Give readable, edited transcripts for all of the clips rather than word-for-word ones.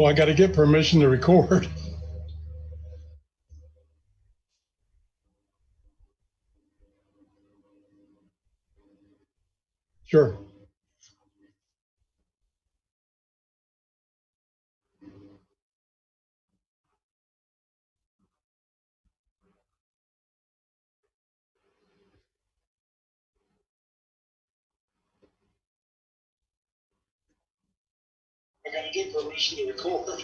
Well, I got to get permission to record. Sure. I got to get permission to record.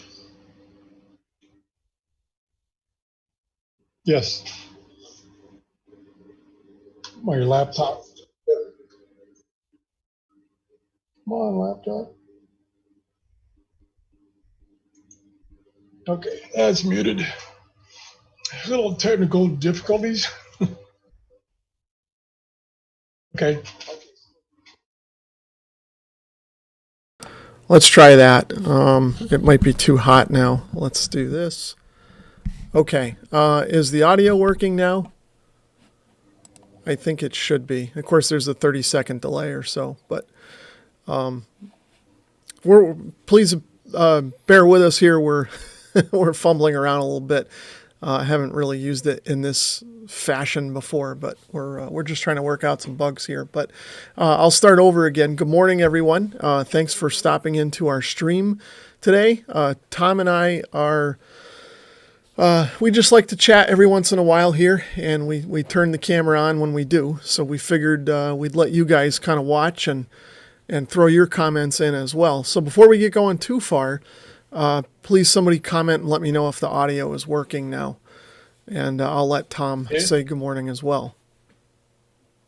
Yes. My laptop. Come on, laptop. Okay, that's muted. Little technical difficulties. Okay. Let's try that. It might be too hot now. Let's do this. Okay. Is the audio working now? I think it should be. Of course, there's a 30-second delay or so, but please bear with us here. We're we're fumbling around a little bit. I haven't really used it in this fashion before, but we're just trying to work out some bugs here. But I'll start over again. Good morning, everyone. Thanks for stopping into our stream today. Tom and I are we just like to chat every once in a while here, and we turn the camera on when we do. So we figured we'd let you guys kind of watch and throw your comments in as well. So before we get going too far, please somebody comment and let me know if the audio is working now. And I'll let Tom say good morning as well.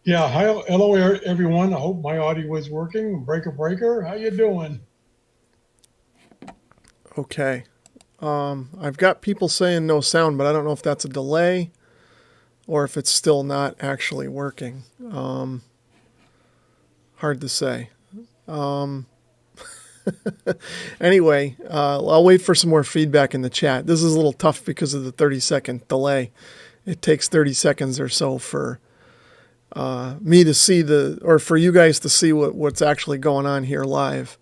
Yeah, hi, hello everyone. I hope my audio is working. Breaker, how you doing? Okay. I've got people saying no sound, but I don't know if that's a delay or if it's still not actually working. Hard to say. Anyway, I'll wait for some more feedback in the chat. This is a little tough because of the 30-second delay. It takes 30 seconds or so for me to see or for you guys to see what's actually going on here live.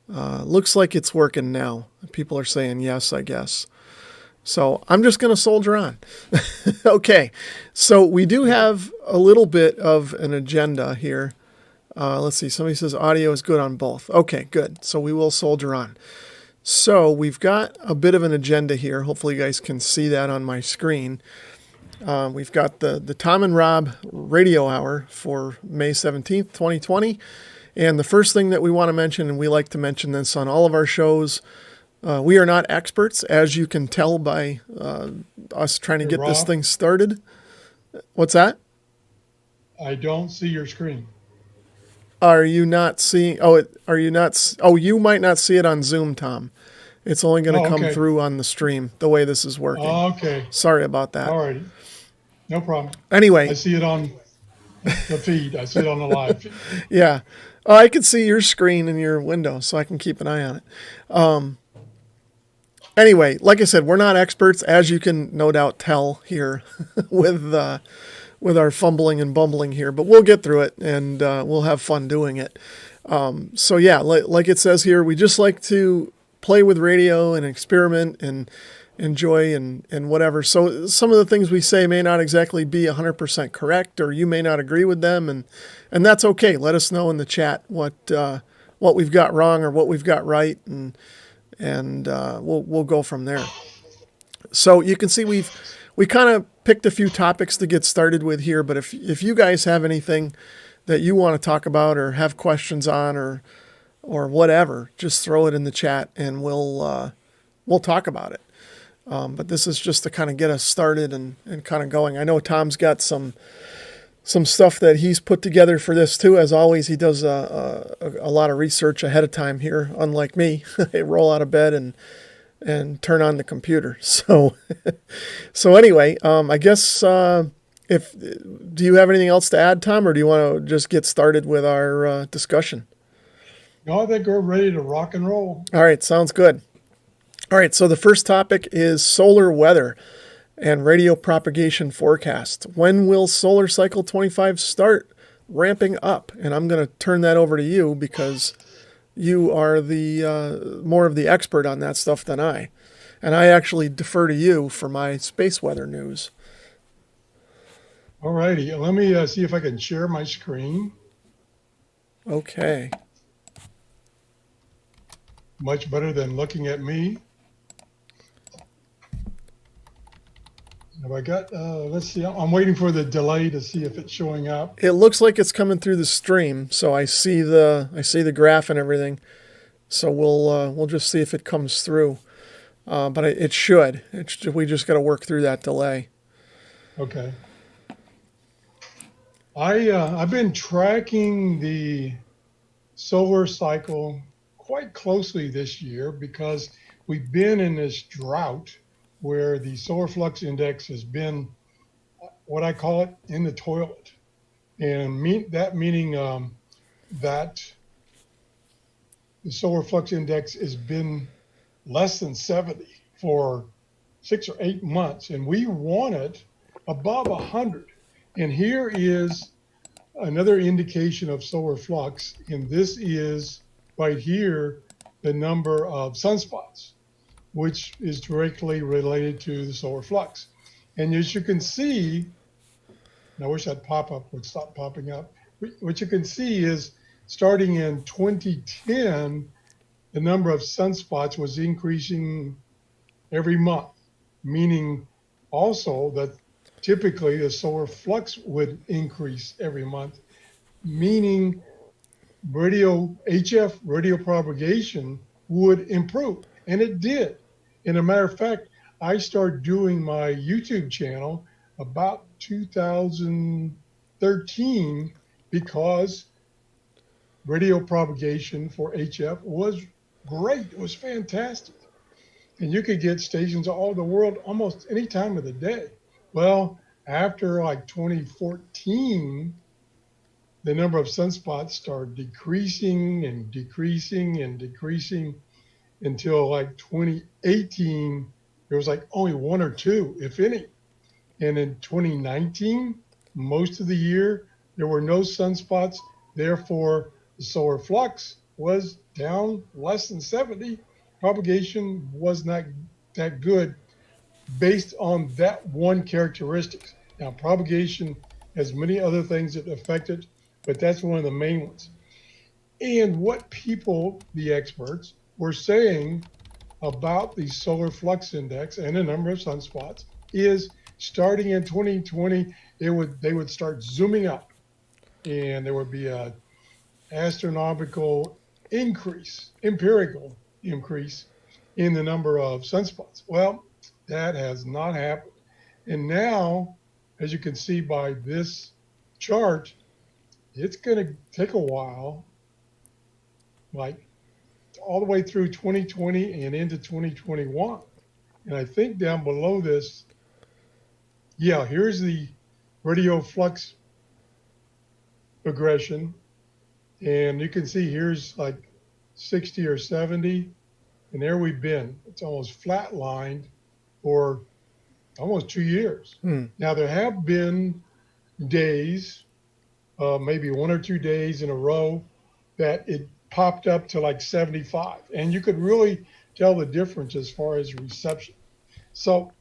Looks like it's working now. People are saying yes, I guess. So I'm just going to soldier on. Okay. So we do have a little bit of an agenda here. Let's see. Somebody says audio is good on both. Okay, good. So we will soldier on. So we've got a bit of an agenda here. Hopefully you guys can see that on my screen. We've got the Tom and Rob radio hour for May 17th, 2020. And the first thing that we want to mention, and we like to mention this on all of our shows, we are not experts, as you can tell by us trying to get this thing started. What's that? I don't see your screen. Are you not seeing? Are you not? Oh, you might not see it on Zoom, Tom. It's only going to come through on the stream the way this is working. Okay. Sorry about that. All right. No problem. Anyway. I see it on the feed. I see it on the live feed. Yeah. I can see your screen in your window, so I can keep an eye on it. Anyway, like I said, we're not experts, as you can no doubt tell here with our fumbling and bumbling here, but we'll get through it and we'll have fun doing it. So yeah, like it says here, we just like to play with radio and experiment and enjoy and whatever. So some of the things we say may not exactly be 100% correct, or you may not agree with them, and that's okay. Let us know in the chat what we've got wrong or what we've got right, and we'll go from there. So you can see we kind of picked a few topics to get started with here, but if you guys have anything that you want to talk about or have questions on or whatever, just throw it in the chat and we'll talk about it. But this is just to kind of get us started and kind of going. I know Tom's got some stuff that he's put together for this too. As always, he does a lot of research ahead of time here, unlike me. I roll out of bed and turn on the computer. So anyway, I guess do you have anything else to add, Tom, or do you want to just get started with our discussion? No, I think we're ready to rock and roll. All right, sounds good. All right, so the first topic is solar weather and radio propagation forecast. When will solar cycle 25 start ramping up? And I'm going to turn that over to you because you are the more of the expert on that stuff than I. And I actually defer to you for my space weather news. All righty. Let me see if I can share my screen. Okay. Much better than looking at me. Have I got, let's see, I'm waiting for the delay to see if it's showing up. It looks like it's coming through the stream, so I see the graph and everything. So we'll just see if it comes through. But it should. We just got to work through that delay. Okay. I've been tracking the solar cycle quite closely this year because we've been in this drought where the solar flux index has been what I call it in the toilet. And meaning that the solar flux index has been less than 70 for 6 or 8 months. And we want it above 100. And here is another indication of solar flux. And this is right here, the number of sunspots, which is directly related to the solar flux. And as you can see, and I wish that pop-up would stop popping up. What you can see is starting in 2010, the number of sunspots was increasing every month, meaning also that typically the solar flux would increase every month, meaning HF radio propagation would improve. And it did. And a matter of fact, I started doing my YouTube channel about 2013 because radio propagation for HF was great. It was fantastic. And you could get stations all over the world almost any time of the day. Well, after like 2014, the number of sunspots started decreasing and decreasing and decreasing until like 2018, there was like only 1 or 2, if any. And in 2019, most of the year, there were no sunspots. Therefore, the solar flux was down less than 70. Propagation was not that good based on that one characteristic. Now, propagation has many other things that affect it, but that's one of the main ones. And what people, the experts, were saying about the solar flux index and the number of sunspots is starting in 2020, they would start zooming up, and there would be a astronomical increase, empirical increase in the number of sunspots. Well, that has not happened. And now, as you can see by this chart, it's going to take a while, like all the way through 2020 and into 2021. And I think down below this, yeah, here's the radio flux progression. And you can see here's like 60 or 70. And there we've been. It's almost flatlined for almost 2 years. Now, there have been days, maybe 1 or 2 days in a row, that it popped up to like 75. And you could really tell the difference as far as reception. So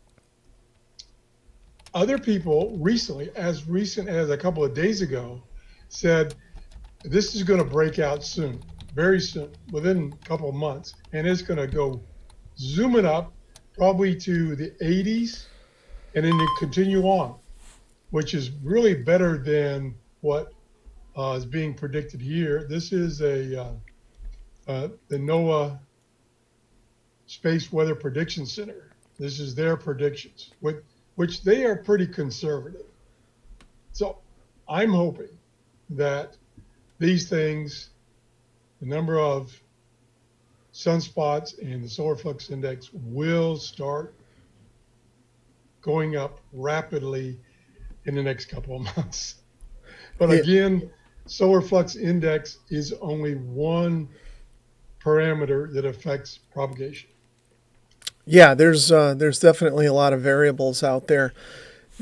other people recently, as recent as a couple of days ago, said this is going to break out soon, very soon, within a couple of months. And it's going to go zooming up probably to the 80s and then to continue on, which is really better than what is being predicted here. This is the NOAA Space Weather Prediction Center. This is their predictions, which they are pretty conservative. So I'm hoping that these things, the number of sunspots and the solar flux index will start going up rapidly in the next couple of months. But again, solar flux index is only one parameter that affects propagation. Yeah, there's definitely a lot of variables out there,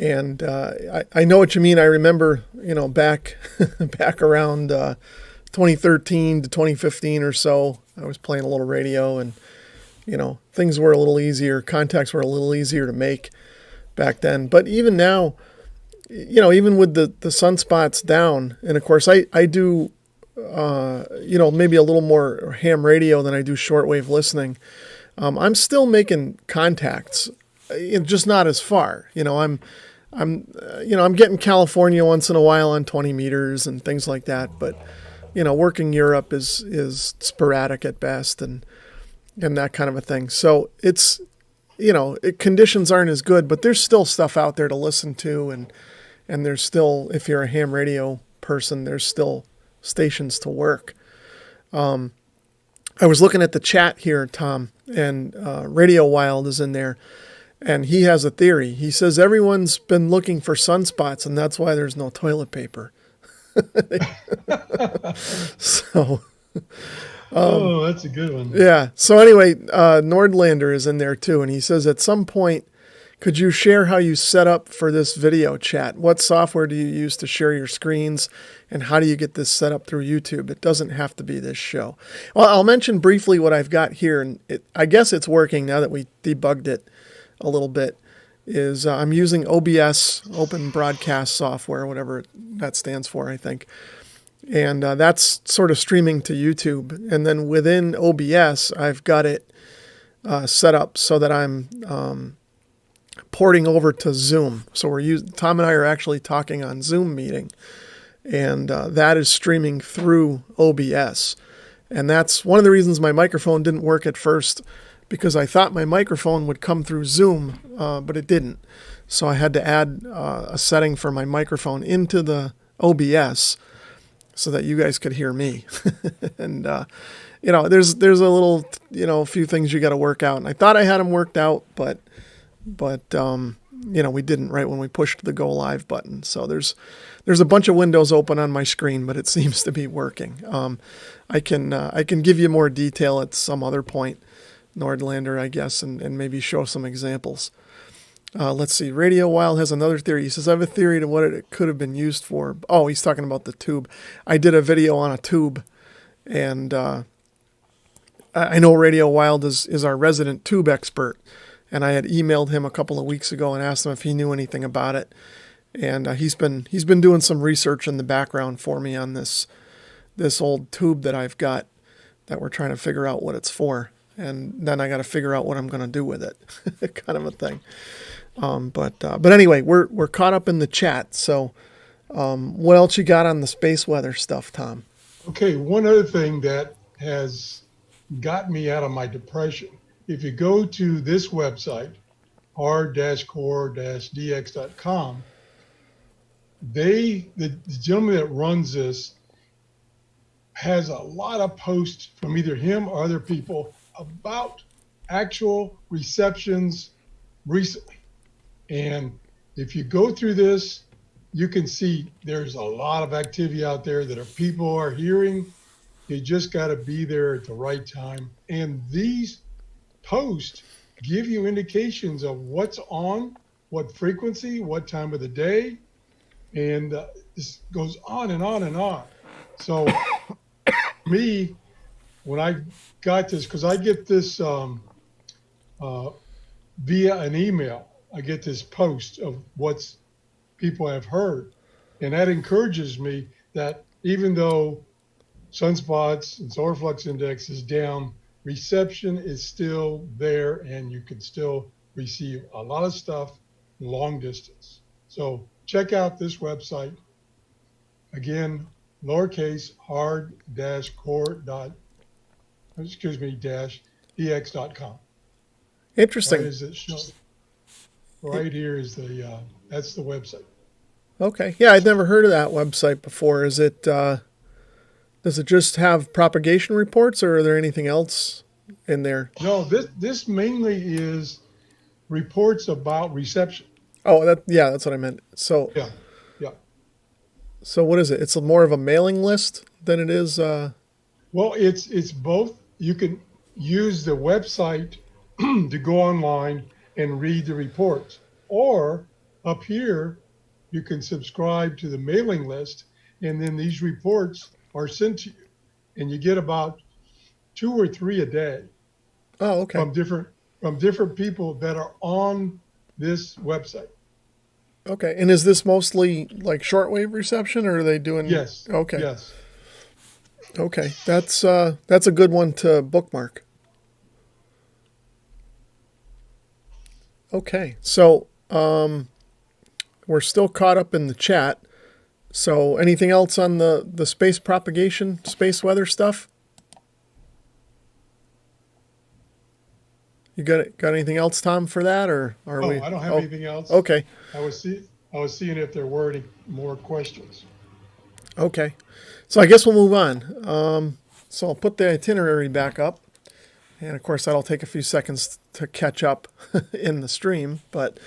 and I know what you mean. I remember, back around 2013 to 2015 or so, I was playing a little radio, and things were a little easier. Contacts were a little easier to make back then. But even now, even with the sunspots down, and of course I do, maybe a little more ham radio than I do shortwave listening. I'm still making contacts, just not as far. I'm getting California once in a while on 20 meters and things like that. But, working Europe is sporadic at best and that kind of a thing. So it's, conditions aren't as good, but there's still stuff out there to listen to. And there's still, if you're a ham radio person, there's still stations to work. I was looking at the chat here, Tom, and Radio Wild is in there. And he has a theory. He says everyone's been looking for sunspots, and that's why there's no toilet paper. So, that's a good one. yeah. So anyway, Nordlander is in there too, and he says at some point, could you share how you set up for this video chat? What software do you use to share your screens, and how do you get this set up through YouTube? It doesn't have to be this show. Well, I'll mention briefly what I've got here, and I guess it's working now that we debugged it a little bit. Is I'm using OBS, Open Broadcast Software, whatever that stands for, I think. And that's sort of streaming to YouTube. And then within OBS, I've got it set up so that I'm porting over to Zoom. So Tom and I are actually talking on Zoom meeting. And that is streaming through OBS. And that's one of the reasons my microphone didn't work at first, because I thought my microphone would come through Zoom, but it didn't. So I had to add a setting for my microphone into the OBS so that you guys could hear me. And, there's a little, few things you got to work out. And I thought I had them worked out, but we didn't right when we pushed the go live button. So there's a bunch of windows open on my screen, but it seems to be working. I can give you more detail at some other point, Nordlander, I guess, and maybe show some examples. Let's see. Radio Wild has another theory. He says, I have a theory to what it could have been used for. Oh, he's talking about the tube. I did a video on a tube, and I know Radio Wild is our resident tube expert, and I had emailed him a couple of weeks ago and asked him if he knew anything about it. And he's been doing some research in the background for me on this old tube that I've got that we're trying to figure out what it's for. And then I got to figure out what I'm going to do with it, kind of a thing. But anyway, we're caught up in the chat. So, what else you got on the space weather stuff, Tom? Okay, one other thing that has got me out of my depression. If you go to this website, r-core-dx.com, the gentleman that runs this has a lot of posts from either him or other people about actual receptions recently. And if you go through this, you can see there's a lot of activity out there that people are hearing. You just got to be there at the right time. And these posts give you indications of what's on, what frequency, what time of the day. And this goes on and on and on. So me, when I got this, because I get this via an email, I get this post of what's people have heard. And that encourages me that even though sunspots and solar flux index is down, reception is still there, and you can still receive a lot of stuff long distance. So check out this website. Again, lowercase hard-core.dx.com. Interesting. Right here is that's the website. Okay. Yeah, I'd never heard of that website before. Is it, does it just have propagation reports, or are there anything else in there? No, this mainly is reports about reception. Oh, that's what I meant. So yeah. So what is it? It's more of a mailing list than it is. Well, it's both. You can use the website to go online and read the reports, or up here, you can subscribe to the mailing list, and then these reports are sent to you. and you get about 2 or 3 a day Oh, okay. from different people that are on this website. Okay. And is this mostly like shortwave reception, or are they doing? Yes. Okay. Yes. Okay. That's a good one to bookmark. Okay. So we're still caught up in the chat. So anything else on the space propagation, space weather stuff? You got anything else, Tom, for that, or are we? I don't have anything else. Okay. I was seeing if there were any more questions. Okay. So I guess we'll move on. So I'll put the itinerary back up. And of course, that'll take a few seconds to catch up in the stream. But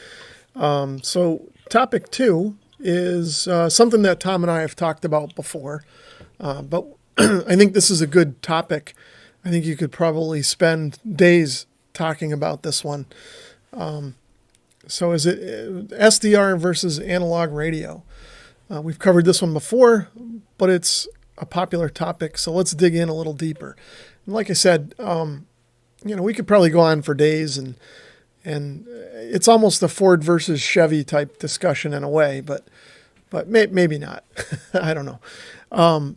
so topic 2 is something that Tom and I have talked about before. But I think this is a good topic. I think you could probably spend days talking about this one. So is it SDR versus analog radio? We've covered this one before, but it's a popular topic. So let's dig in a little deeper. And like I said, we could probably go on for days, and it's almost a Ford versus Chevy type discussion in a way, but maybe not. I don't know.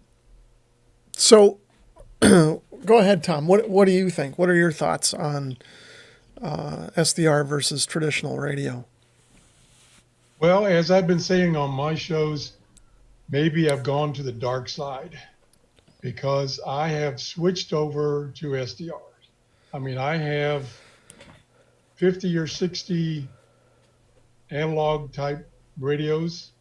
So go ahead, Tom. What do you think? What are your thoughts on SDR versus traditional radio? Well, as I've been saying on my shows, maybe I've gone to the dark side because I have switched over to SDR. I mean, I have 50 or 60 analog type radios,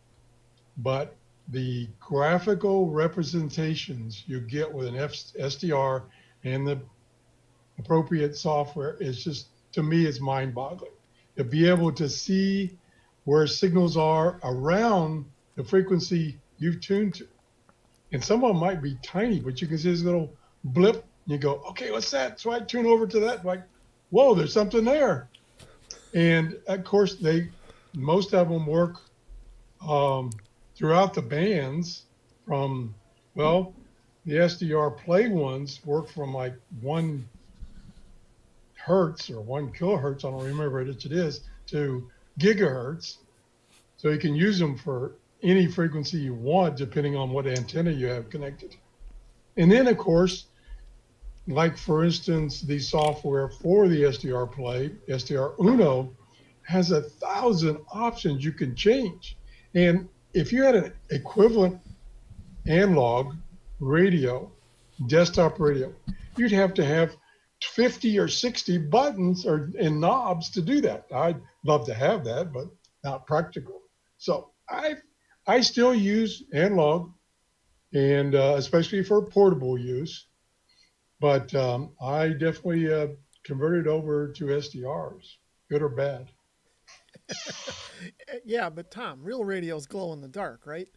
but the graphical representations you get with an SDR and the appropriate software is just, to me, it's mind-boggling. To be able to see where signals are around the frequency you've tuned to. And some of them might be tiny, but you can see this little blip, and you go, okay, what's that? So I tune over to that, like, whoa, there's something there. And of course, most of them work throughout the bands from, well, the SDR play ones work from like 1 hertz or 1 kilohertz, I don't remember which it is, to gigahertz. So you can use them for any frequency you want, depending on what antenna you have connected. And then, of course, like for instance, the software for the SDR play, SDR Uno, has 1,000 options you can change. And if you had an equivalent analog radio, desktop radio, you'd have to have 50 or 60 buttons and knobs to do that. I'd love to have that, but not practical. So I still use analog, and especially for portable use. But I definitely converted over to SDRs, good or bad. Yeah, but Tom, real radio's glow in the dark, right?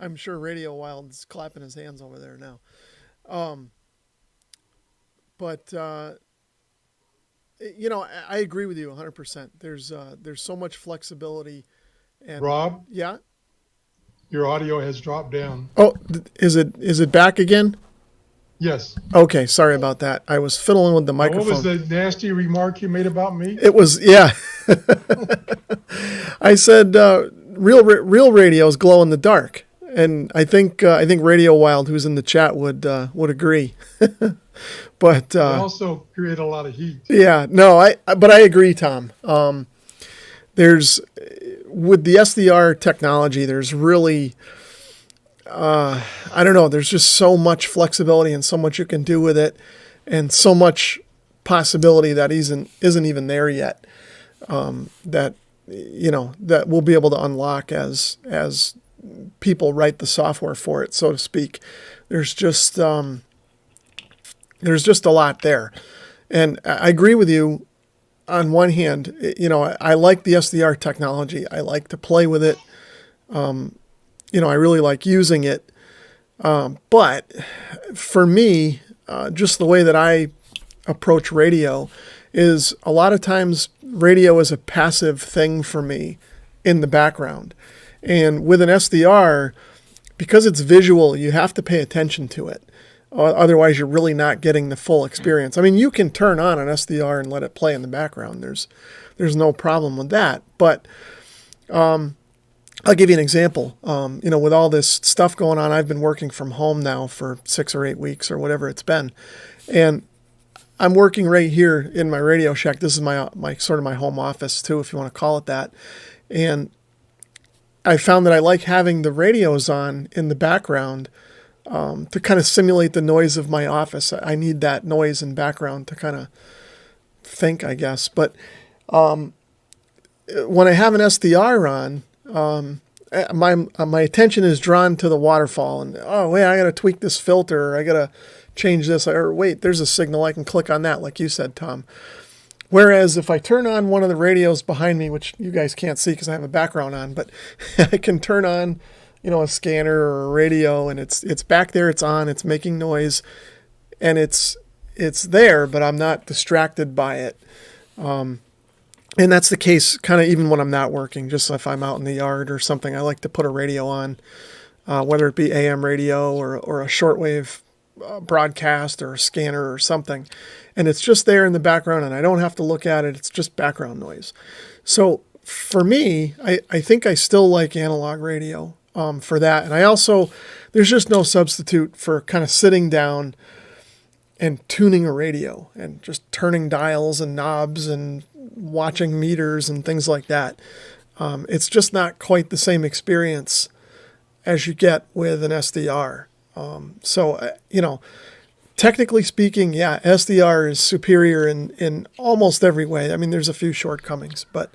I'm sure Radio Wild's clapping his hands over there now. But I agree with you 100%. There's so much flexibility. And Rob? Yeah? Your audio has dropped down. Oh, is it back again? Yes. Okay, sorry about that. I was fiddling with the microphone. What was the nasty remark you made about me? It was, yeah. I said real radios glow in the dark, and I think Radio Wild, who's in the chat, would agree. But they also create a lot of heat. Yeah, no, but I agree, Tom. There's with the SDR technology, there's really I don't know, there's just so much flexibility and so much you can do with it, and so much possibility that isn't even there yet, that we'll be able to unlock as people write the software for it, so to speak. There's just a lot there. And I agree with you on one hand. I like the SDR technology. I like to play with it. I really like using it. But for me, just the way that I approach radio is a lot of times radio is a passive thing for me in the background. And with an SDR, because it's visual, you have to pay attention to it. Otherwise, you're really not getting the full experience. I mean, you can turn on an SDR and let it play in the background. There's no problem with that. But I'll give you an example. With all this stuff going on, I've been working from home now for 6 or 8 weeks or whatever it's been. And I'm working right here in my Radio Shack. This is my sort of my home office too, if you want to call it that. And I found that I like having the radios on in the background to kind of simulate the noise of my office. I need that noise in background to kind of think, I guess. But when I have an SDR on, my attention is drawn to the waterfall, and wait, I got to tweak this filter, or I got to change this, or wait, there's a signal, I can click on that, like you said, Tom. Whereas if I turn on one of the radios behind me, which you guys can't see because I have a background on, but I can turn on, a scanner or a radio, and it's back there, it's on, it's making noise, and it's there, but I'm not distracted by it. And that's the case kind of even when I'm not working, just if I'm out in the yard or something, I like to put a radio on, whether it be AM radio or a shortwave broadcast or a scanner or something. And it's just there in the background and I don't have to look at it. It's just background noise. So for me, I think I still like analog radio for that. And I also, there's just no substitute for kind of sitting down and tuning a radio and just turning dials and knobs and watching meters and things like that. It's just not quite the same experience as you get with an SDR. Technically speaking, yeah, SDR is superior in almost every way. I mean, there's a few shortcomings, but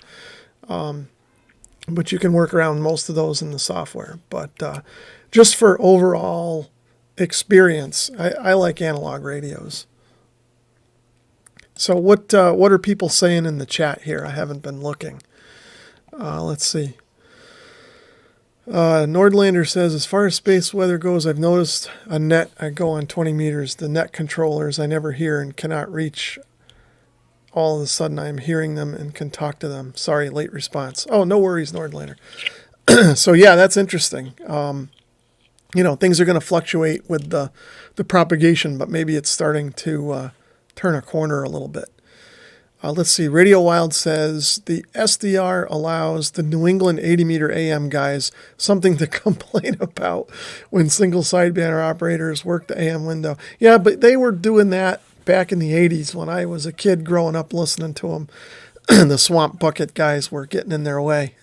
you can work around most of those in the software. But just for overall experience, I like analog radios. So what are people saying in the chat here? I haven't been looking. Let's see. Nordlander says, as far as space weather goes, I've noticed a net. I go on 20 meters. The net controllers I never hear and cannot reach. All of a sudden I'm hearing them and can talk to them. Sorry, late response. Oh, no worries, Nordlander. So yeah, that's interesting. Things are going to fluctuate with the propagation, but maybe it's starting to turn a corner a little bit. Let's see. Radio Wild says the SDR allows the New England 80-meter AM guys something to complain about when single sideband operators work the AM window. Yeah, but they were doing that back in the 80s when I was a kid growing up listening to them. The swamp bucket guys were getting in their way.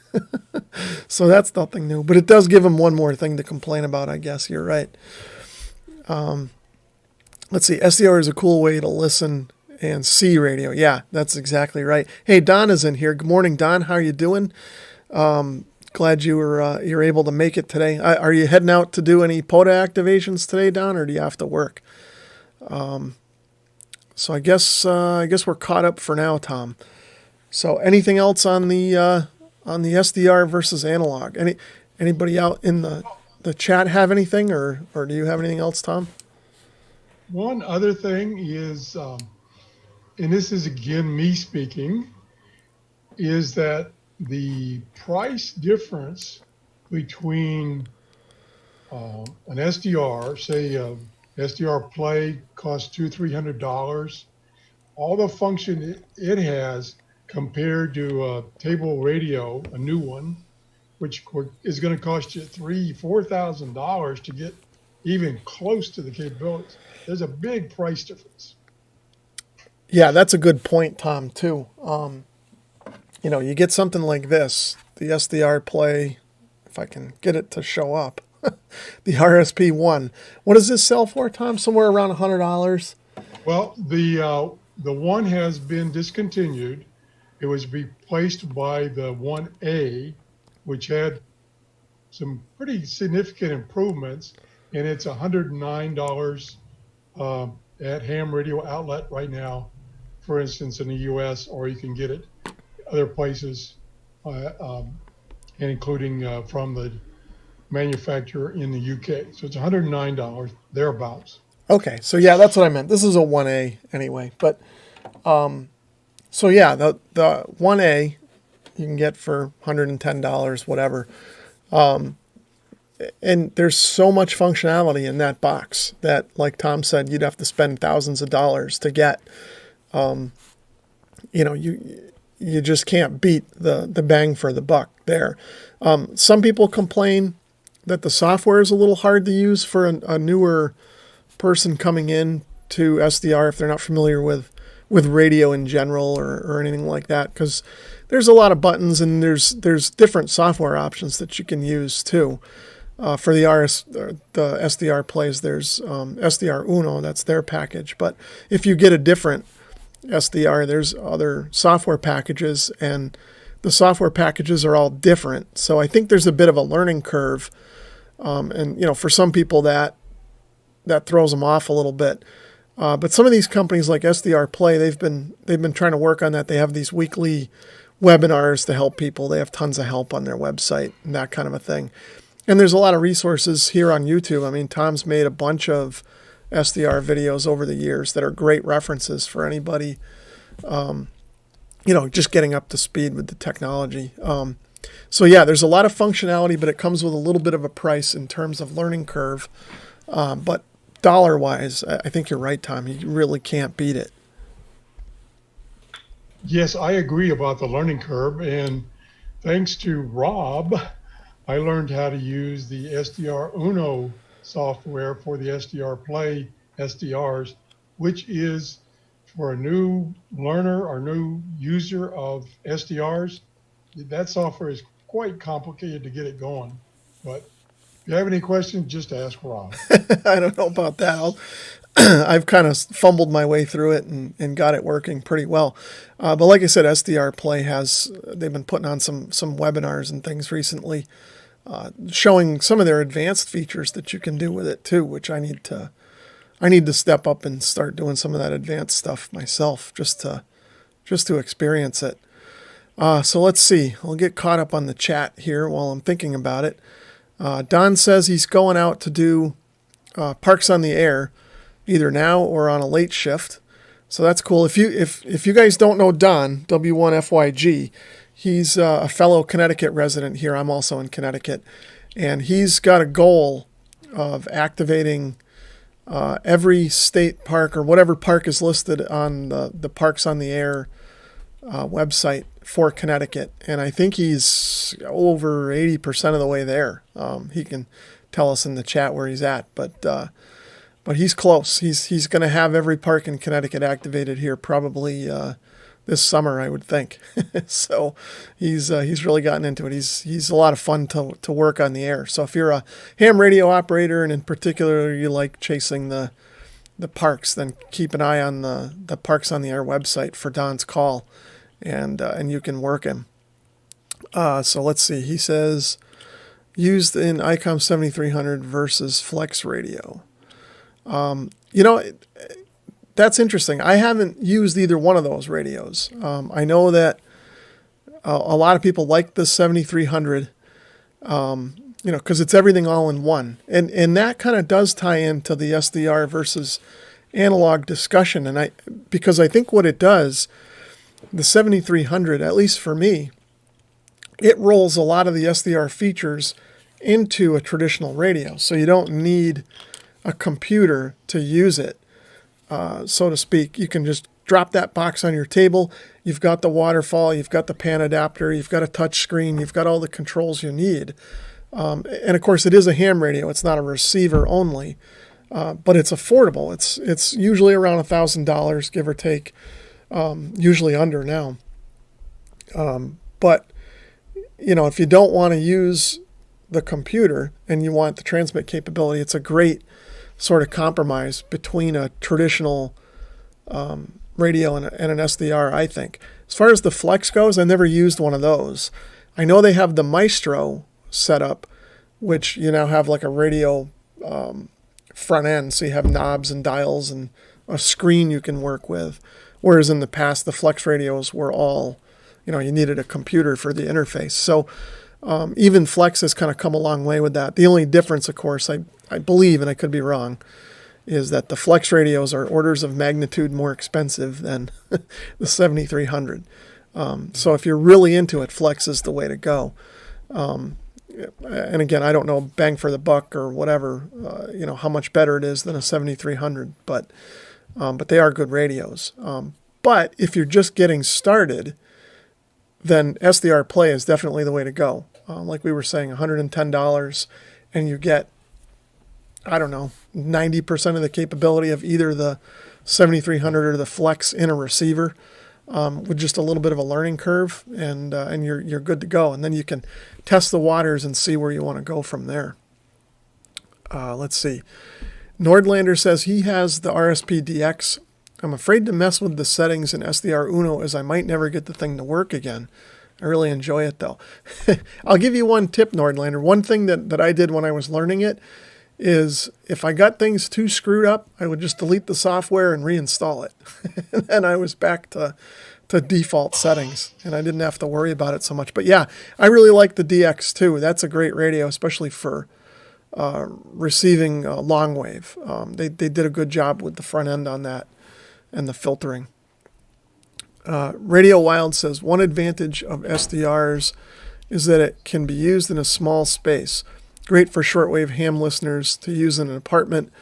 So that's nothing new. But it does give them one more thing to complain about, I guess. You're right. Let's see. SDR is a cool way to listen and see radio. Yeah, that's exactly right. Hey, Don is in here. Good morning, Don. How are you doing? Glad you're able to make it today. Are you heading out to do any POTA activations today, Don, or do you have to work? So I guess we're caught up for now, Tom. So anything else on the SDR versus analog? Anybody out in the chat have anything, or do you have anything else, Tom? One other thing is, and this is again me speaking, is that the price difference between an SDR, say SDR Play costs $200-300, all the function it has compared to a table radio, a new one, which is going to cost you $3,000-4,000 to get even close to the capabilities. There's a big price difference. Yeah, that's a good point, Tom, too. You get something like this, the SDR Play, if I can get it to show up, the RSP1. What does this sell for, Tom? Somewhere around $100? Well, the one has been discontinued. It was replaced by the 1A, which had some pretty significant improvements, and it's $109 at Ham Radio Outlet right now, for instance, in the U.S., or you can get it other places, and including from the manufacturer in the U.K. So it's $109, thereabouts. Okay, so yeah, that's what I meant. This is a 1A anyway, but so yeah, the 1A you can get for $110, whatever. and there's so much functionality in that box that, like Tom said, you'd have to spend thousands of dollars to get. You just can't beat the bang for the buck there. Some people complain that the software is a little hard to use for a newer person coming in to SDR if they're not familiar with radio in general or anything like that, because there's a lot of buttons and there's different software options that you can use too. For the SDR plays, there's SDR Uno, that's their package. But if you get a different SDR, there's other software packages, and the software packages are all different. So I think there's a bit of a learning curve, and for some people that throws them off a little bit. But some of these companies like SDR Play, they've been trying to work on that. They have these weekly webinars to help people. They have tons of help on their website and that kind of a thing. And there's a lot of resources here on YouTube. I mean, Tom's made a bunch of SDR videos over the years that are great references for anybody, just getting up to speed with the technology. So yeah, there's a lot of functionality, but it comes with a little bit of a price in terms of learning curve. But dollar-wise, I think you're right, Tom. You really can't beat it. Yes, I agree about the learning curve. And thanks to Rob, I learned how to use the SDR Uno software for the SDR Play SDRs, which is for a new learner or new user of SDRs. That software is quite complicated to get it going. But if you have any questions, just ask Rob. I don't know about that. I've kind of fumbled my way through it and got it working pretty well. But like I said, SDR Play they've been putting on some webinars and things recently, showing some of their advanced features that you can do with it too, which I need to step up and start doing some of that advanced stuff myself just to experience it. So let's see. I'll get caught up on the chat here while I'm thinking about it. Don says he's going out to do Parks on the Air, either now or on a late shift. So that's cool. If you guys don't know Don, W1FYG, he's a fellow Connecticut resident here. I'm also in Connecticut. And he's got a goal of activating every state park or whatever park is listed on the Parks on the Air website for Connecticut. And I think he's over 80% of the way there. He can tell us in the chat where he's at. But he's close. He's going to have every park in Connecticut activated here probably this summer, I would think. So he's really gotten into it. He's a lot of fun to work on the air. So if you're a ham radio operator and in particular you like chasing the parks, then keep an eye on the Parks on the Air website for Don's call, and you can work him. So let's see. He says used in ICOM 7300 versus Flex Radio. That's interesting. I haven't used either one of those radios. I know that a lot of people like the 7300, because it's everything all in one. And that kind of does tie into the SDR versus analog discussion. Because I think what it does, the 7300, at least for me, it rolls a lot of the SDR features into a traditional radio. So you don't need a computer to use it, so to speak. You can just drop that box on your table. You've got the waterfall, you've got the pan adapter, you've got a touch screen, you've got all the controls you need. And of course it is a ham radio. It's not a receiver only, but it's affordable. It's usually around $1,000, give or take, usually under now. But if you don't want to use the computer and you want the transmit capability, it's a great sort of compromise between a traditional radio and an SDR, I think. As far as the Flex goes, I never used one of those. I know they have the Maestro setup, which you now have like a radio front end, so you have knobs and dials and a screen you can work with. Whereas in the past, the Flex radios were all, you needed a computer for the interface. So even Flex has kind of come a long way with that. The only difference, of course, I believe, and I could be wrong, is that the Flex radios are orders of magnitude more expensive than the 7300. So if you're really into it, Flex is the way to go. and again, I don't know bang for the buck or whatever, how much better it is than a 7300, but they are good radios. But if you're just getting started, then SDR Play is definitely the way to go. Like we were saying, $110, and you get, I don't know, 90% of the capability of either the 7300 or the Flex in a receiver, with just a little bit of a learning curve, and you're good to go. And then you can test the waters and see where you want to go from there. Let's see. Nordlander says he has the RSP DX. I'm afraid to mess with the settings in SDR Uno as I might never get the thing to work again. I really enjoy it though. I'll give you one tip, Nordlander. One thing that I did when I was learning it is if I got things too screwed up, I would just delete the software and reinstall it. And then I was back to default settings, and I didn't have to worry about it so much. But yeah, I really like the DX too. That's a great radio, especially for receiving long wave. They did a good job with the front end on that and the filtering. Radio Wild says, one advantage of SDRs is that it can be used in a small space. Great for shortwave ham listeners to use in an apartment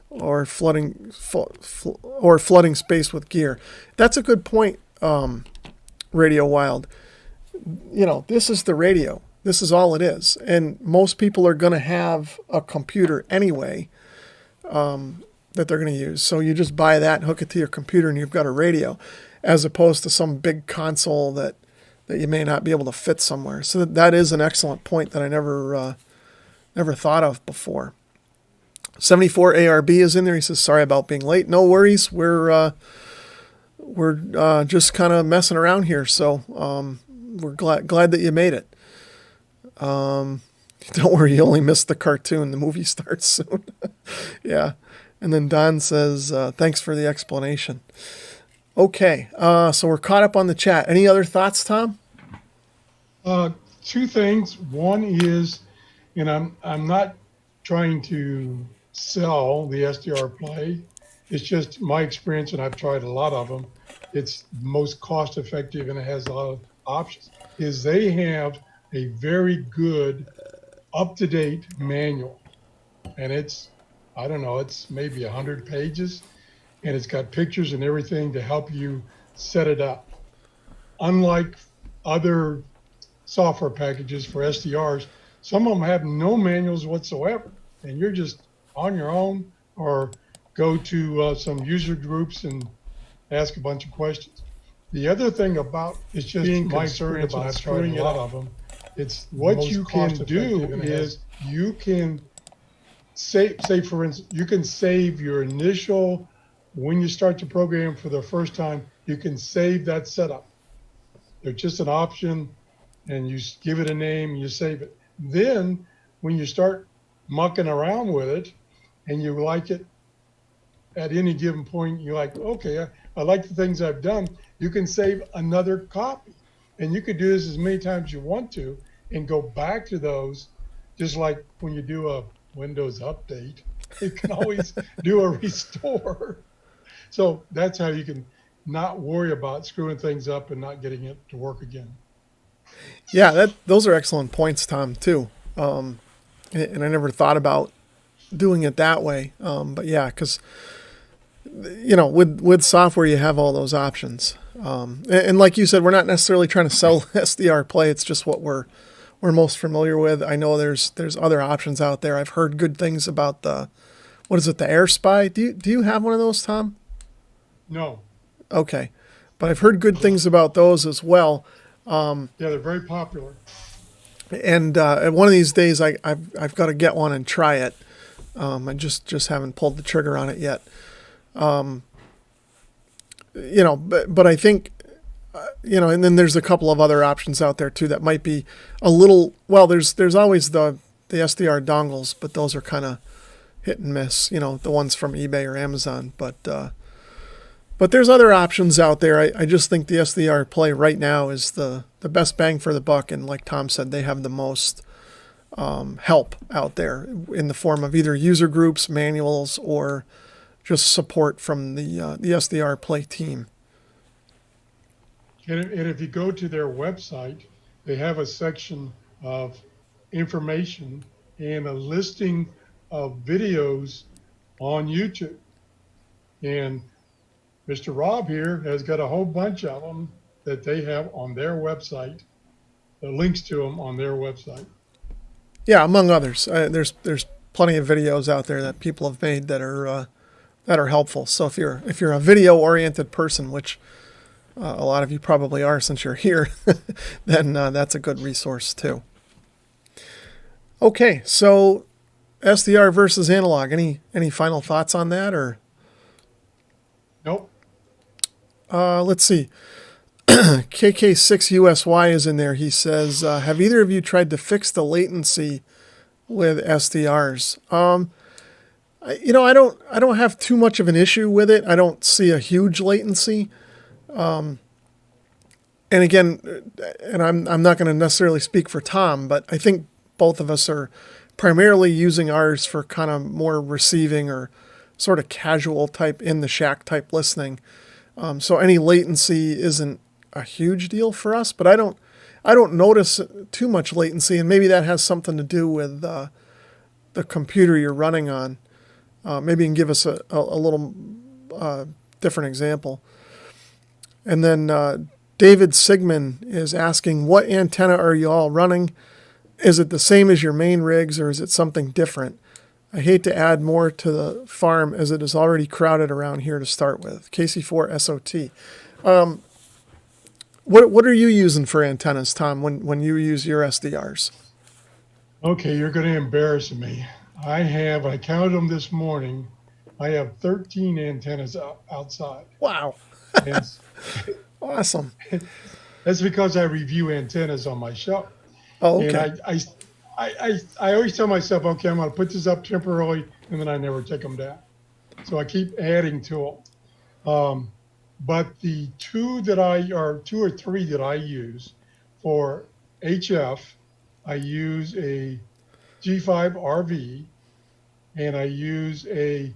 or flooding space with gear. That's a good point, Radio Wild. This is the radio. This is all it is. And most people are going to have a computer anyway, that they're going to use. So you just buy that and hook it to your computer and you've got a radio, as opposed to some big console that you may not be able to fit somewhere. So that is an excellent point that I never thought of before. 74 ARB is in there. He says, sorry about being late. No worries. We're just kind of messing around here. So we're glad that you made it. Don't worry, you only missed the cartoon. The movie starts soon. Yeah. And then Don says, thanks for the explanation. Okay, so we're caught up on the chat. Any other thoughts, Tom? Two things. One is, and I'm not trying to sell the SDR Play. It's just my experience, and I've tried a lot of them. It's most cost effective, and it has a lot of options. Is they have a very good, up-to-date manual, and it's maybe 100 pages, and it's got pictures and everything to help you set it up. Unlike other software packages for SDRs, some of them have no manuals whatsoever, and you're just on your own, or go to some user groups and ask a bunch of questions. The other thing about it's just being concerned about screwing it up. It's what you can do is you can say for instance, you can save your initial, when you start to program for the first time, you can save that setup. There's just an option, and you give it a name, you save it. Then when you start mucking around with it and you like it at any given point, you're like, okay, I like the things I've done. You can save another copy, and you could do this as many times as you want to and go back to those, just like when you do a Windows update, you can always do a restore. So that's how you can not worry about screwing things up and not getting it to work again. Yeah, those are excellent points, Tom, too. And I never thought about doing it that way. But yeah, because, with software, you have all those options. And like you said, we're not necessarily trying to sell SDR Play. It's just what we're most familiar with. I know there's other options out there. I've heard good things about the Air Spy? Do you have one of those, Tom? No. Okay. But I've heard good things about those as well. Yeah, they're very popular. And one of these days, I've got to get one and try it. I just haven't pulled the trigger on it yet. But I think, and then there's a couple of other options out there too that might be a little. Well, there's always the SDR dongles, but those are kind of hit and miss. The ones from eBay or Amazon, but there's other options out there. I just think the SDR Play right now is the best bang for the buck. And like Tom said, they have the most help out there in the form of either user groups, manuals, or just support from the SDR Play team. And if you go to their website, they have a section of information and a listing of videos on YouTube. And Mr. Rob here has got a whole bunch of them that they have on their website, the links to them on their website. Yeah, among others. There's plenty of videos out there that people have made that are helpful. So if you're a video oriented person, which a lot of you probably are since you're here, then that's a good resource too. Okay, so SDR versus analog. Any final thoughts on that, or? Nope. Let's see. KK6USY is in there. He says, have either of you tried to fix the latency with SDRs? I don't have too much of an issue with it. I don't see a huge latency. And again, and I'm not going to necessarily speak for Tom, but I think both of us are primarily using ours for kind of more receiving or sort of casual type in the shack type listening. So any latency isn't a huge deal for us, but I don't notice too much latency, and maybe that has something to do with the computer you're running on. Maybe you can give us a little different example. And then David Sigmund is asking, what antenna are you all running? Is it the same as your main rigs, or is it something different? I hate to add more to the farm as it is already crowded around here to start with. KC4 SOT. What are you using for antennas, Tom, when you use your SDRs? Okay, you're going to embarrass me. I counted them this morning. I have 13 antennas outside. Wow. And Awesome. that's because I review antennas on my show. Oh, okay. And I always tell myself, okay, I'm going to put this up temporarily, and then I never take them down. So I keep adding to them. But the two or three that I use for HF, I use a G5 RV, and I use a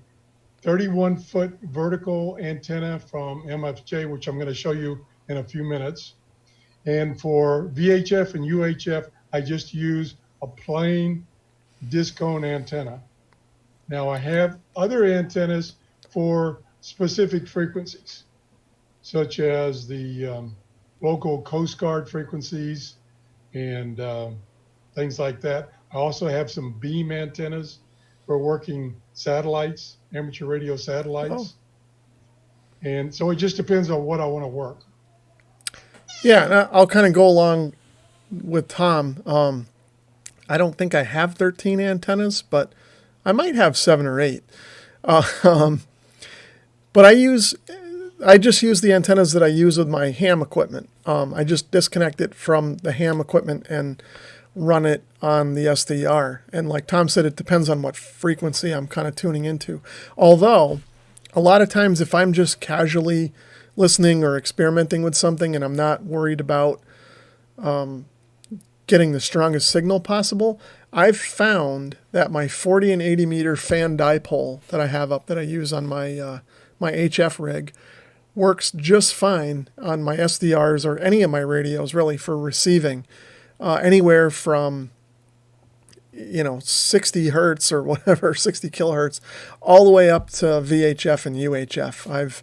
31-foot vertical antenna from MFJ, which I'm going to show you in a few minutes. And for VHF and UHF, I just use a plain disc cone antenna. Now I have other antennas for specific frequencies, such as the local Coast Guard frequencies and things like that. I also have some beam antennas for working satellites, amateur radio satellites. Oh. And so it just depends on what I want to work. Yeah, and I'll kind of go along with Tom. I don't think I have 13 antennas, but I might have 7 or 8. But I just use the antennas that I use with my ham equipment. I just disconnect it from the ham equipment and run it on the SDR. And like Tom said, it depends on what frequency I'm kind of tuning into. Although, a lot of times if I'm just casually listening or experimenting with something and I'm not worried about getting the strongest signal possible, I've found that my 40 and 80 meter fan dipole that I have up that I use on my my HF rig works just fine on my SDRs or any of my radios really for receiving anywhere from 60 hertz or whatever, 60 kilohertz, all the way up to VHF and UHF. I've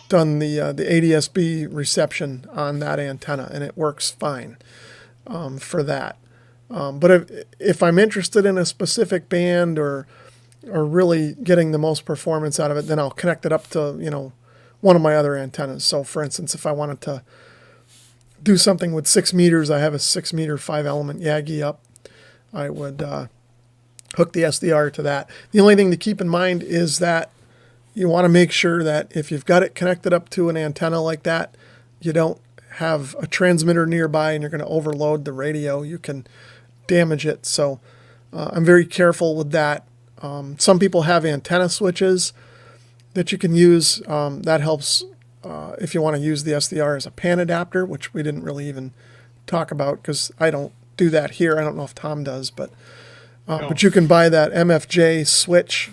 done the ADSB reception on that antenna, and it works fine for that. But if I'm interested in a specific band or really getting the most performance out of it, then I'll connect it up to one of my other antennas. So, for instance, if I wanted to do something with 6 meters, I have a 6 meter 5-element Yagi up. I would hook the SDR to that. The only thing to keep in mind is that you want to make sure that if you've got it connected up to an antenna like that, you don't have a transmitter nearby and you're going to overload the radio. You can damage it. So I'm very careful with that. Some people have antenna switches that you can use. That helps if you want to use the SDR as a pan adapter, which we didn't really even talk about because I don't do that here. I don't know if Tom does, but you can buy that MFJ switch,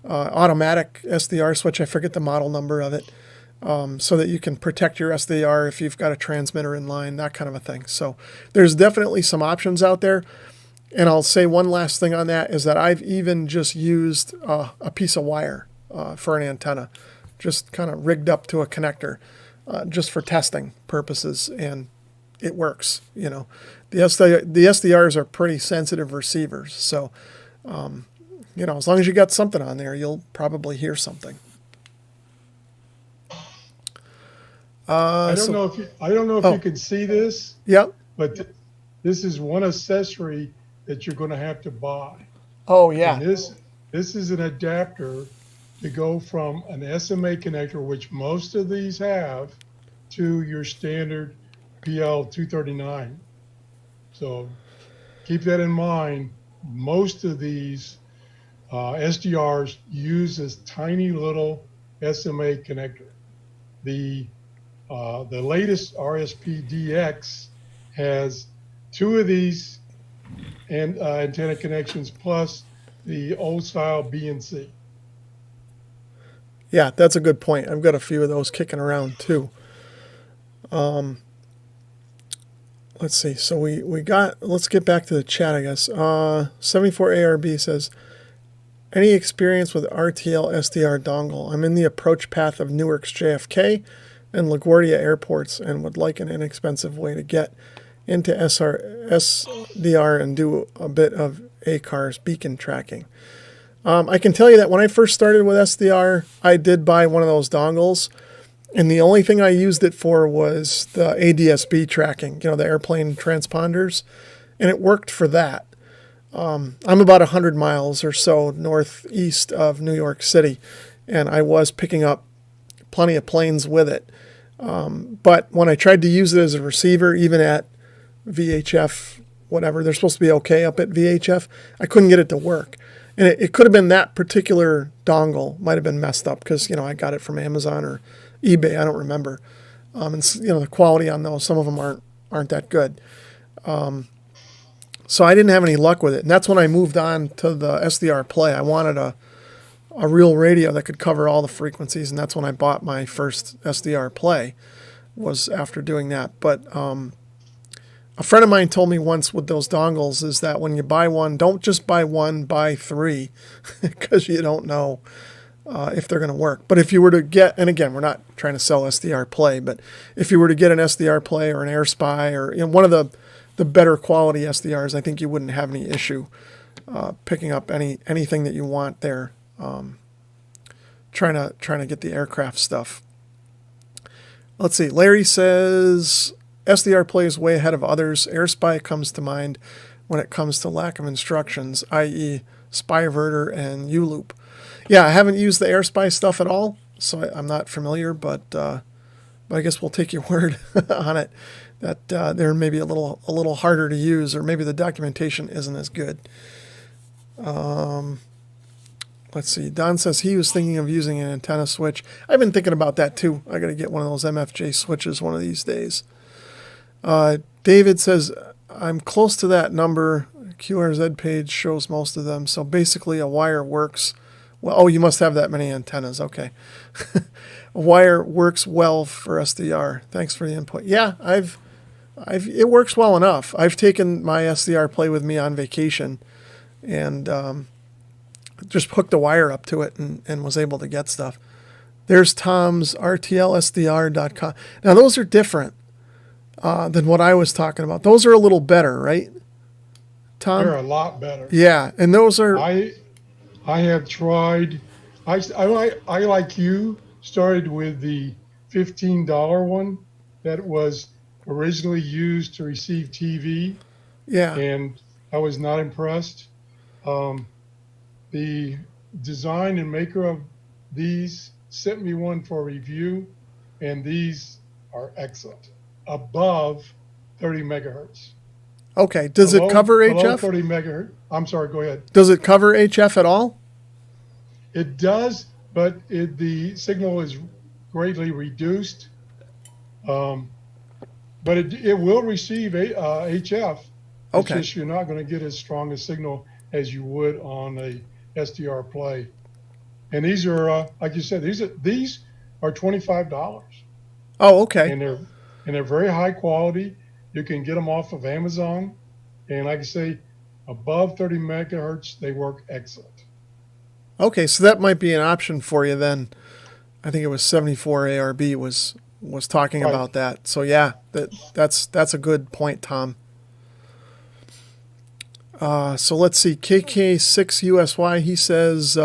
automatic SDR switch. I forget the model number of it, so that you can protect your SDR if you've got a transmitter in line, that kind of a thing. So there's definitely some options out there. And I'll say one last thing on that is that I've even just used a piece of wire for an antenna, just kind of rigged up to a connector, just for testing purposes, and it works. You know, the SDRs are pretty sensitive receivers, so you know, as long as you got something on there, you'll probably hear something. I don't know if you can see this, Yep. but this is one accessory that you're going to have to buy. Oh yeah. And this is an adapter to go from an SMA connector, which most of these have, to your standard PL239. So keep that in mind. Most of these SDRs use this tiny little SMA connector. The latest RSP DX has two of these antenna connections plus the old style B and C. Yeah, that's a good point. I've got a few of those kicking around too. Let's see. So let's get back to the chat, I guess. 74ARB says, any experience with RTL SDR dongle? I'm in the approach path of Newark's JFK and LaGuardia airports and would like an inexpensive way to get into SDR and do a bit of ACAR's beacon tracking. I can tell you that when I first started with SDR, I did buy one of those dongles, and the only thing I used it for was the ADSB tracking, you know, the airplane transponders, and it worked for that. I'm about 100 miles or so northeast of New York City, and I was picking up plenty of planes with it. But when I tried to use it as a receiver, even at VHF, whatever, they're supposed to be okay up at VHF, I couldn't get it to work. And it could have been that particular dongle might have been messed up because, you know, I got it from Amazon or eBay. I don't remember. And, you know, the quality on those, some of them aren't that good. So I didn't have any luck with it. And that's when I moved on to the SDR Play. I wanted a real radio that could cover all the frequencies. And that's when I bought my first SDR Play, was after doing that. But a friend of mine told me once with those dongles is that when you buy one, don't just buy one, buy three, because you don't know if they're going to work. But if you were to get, and again, we're not trying to sell SDR Play, but if you were to get an SDR Play or an AirSpy or, you know, one of the better quality SDRs, I think you wouldn't have any issue picking up anything that you want there. Trying to get the aircraft stuff. Let's see. Larry says SDR Play is way ahead of others. AirSpy comes to mind when it comes to lack of instructions, i.e. Spyverter and U-Loop. Yeah, I haven't used the AirSpy stuff at all, so I'm not familiar, but I guess we'll take your word on it that they're maybe a little harder to use, or maybe the documentation isn't as good. Let's see. Don says he was thinking of using an antenna switch. I've been thinking about that too. I got to get one of those MFJ switches one of these days. David says, I'm close to that number. QRZ page shows most of them. So basically a wire works. Well, oh, you must have that many antennas. Okay. A wire works well for SDR. Thanks for the input. Yeah, it works well enough. I've taken my SDR Play with me on vacation and just hooked a wire up to it and was able to get stuff. There's Tom's RTLSDR.com. Now, those are different than what I was talking about. Those are a little better, right, Tom? They're a lot better. Yeah, and those are... I have tried. I like you, started with the $15 one that was originally used to receive TV. Yeah. And I was not impressed. The design and maker of these sent me one for review, and these are excellent. Above 30 megahertz. Okay. Does it cover HF? Below 30 megahertz. I'm sorry, go ahead. Does it cover HF at all? It does, but the signal is greatly reduced. But it will receive HF. It's Okay. just you're not going to get as strong a signal as you would on a SDR Play. And these are, like you said, these are $25. Oh, okay. And they're very high quality. You can get them off of Amazon. And like I say, Above 30 megahertz, they work excellent. Okay, so that might be an option for you then. I think it was 74 ARB was talking Right. about that. So yeah, that's a good point, Tom. So let's see, KK6USY, he says,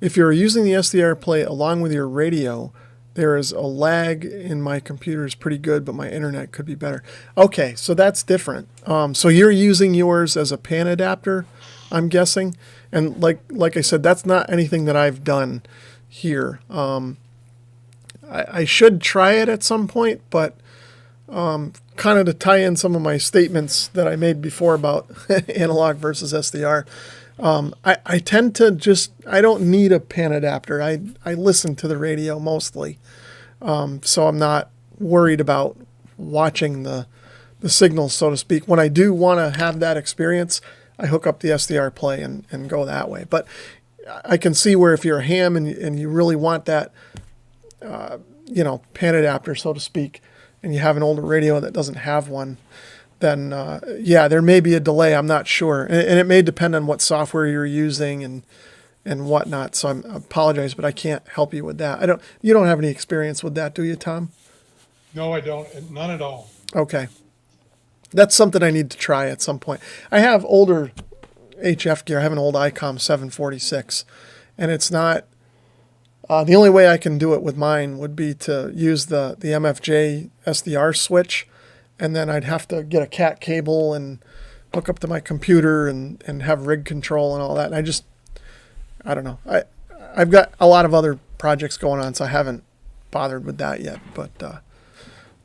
if you're using the SDR play along with your radio, there is a lag in my computer is pretty good, but my internet could be better. Okay, so that's different. So you're using yours as a PAN adapter, I'm guessing, and like I said, that's not anything that I've done here. I should try it at some point, but kind of to tie in some of my statements that I made before about analog versus SDR. I tend to I don't need a PAN adapter. I listen to the radio mostly. So I'm not worried about watching the signals, so to speak. When I do want to have that experience, I hook up the SDR play and go that way. But I can see where if you're a ham and you really want that, PAN adapter, so to speak, and you have an older radio that doesn't have one, then there may be a delay. I'm not sure, and it may depend on what software you're using and whatnot. So I apologize, but I can't help you with that. You don't have any experience with that, do you, Tom? No, I don't. None at all. Okay, that's something I need to try at some point. I have older HF gear. I have an old ICOM 746, and it's not. The only way I can do it with mine would be to use the MFJ SDR switch, and then I'd have to get a cat cable and hook up to my computer and have rig control and all that. And I don't know. I've got a lot of other projects going on, so I haven't bothered with that yet.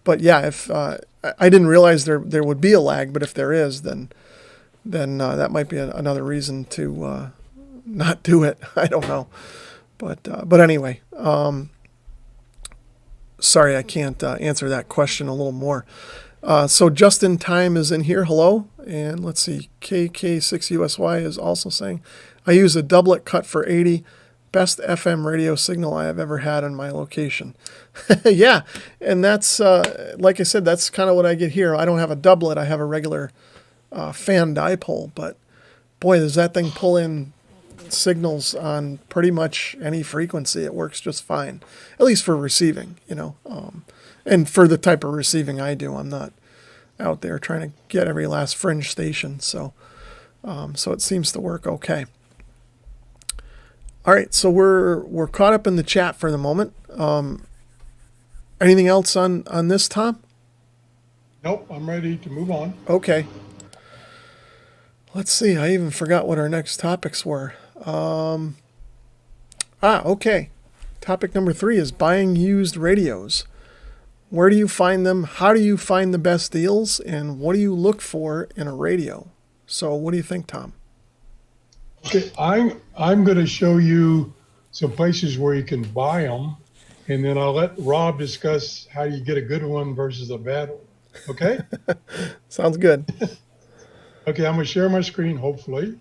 But yeah, if I didn't realize there would be a lag, but if there is, then that might be another reason to not do it. I don't know. But anyway, sorry I can't answer that question a little more. So Just in Time is in here. Hello. And let's see, KK6USY is also saying, I use a doublet cut for 80. Best FM radio signal I have ever had in my location. Yeah, and that's, like I said, that's kind of what I get here. I don't have a doublet. I have a regular fan dipole. But boy, does that thing pull in signals on pretty much any frequency. It works just fine, at least for receiving, and for the type of receiving I do. I'm not out there trying to get every last fringe station, so it seems to work okay. All right, so we're caught up in the chat for the moment. Anything else on this, Tom? Nope, I'm ready to move on. Okay. Let's see. I even forgot what our next topics were. Okay. Topic number 3 is buying used radios. Where do you find them? How do you find the best deals? And what do you look for in a radio? So what do you think, Tom? Okay, I'm going to show you some places where you can buy them, and then I'll let Rob discuss how you get a good one versus a bad one. Okay? Sounds good. Okay, I'm going to share my screen, hopefully.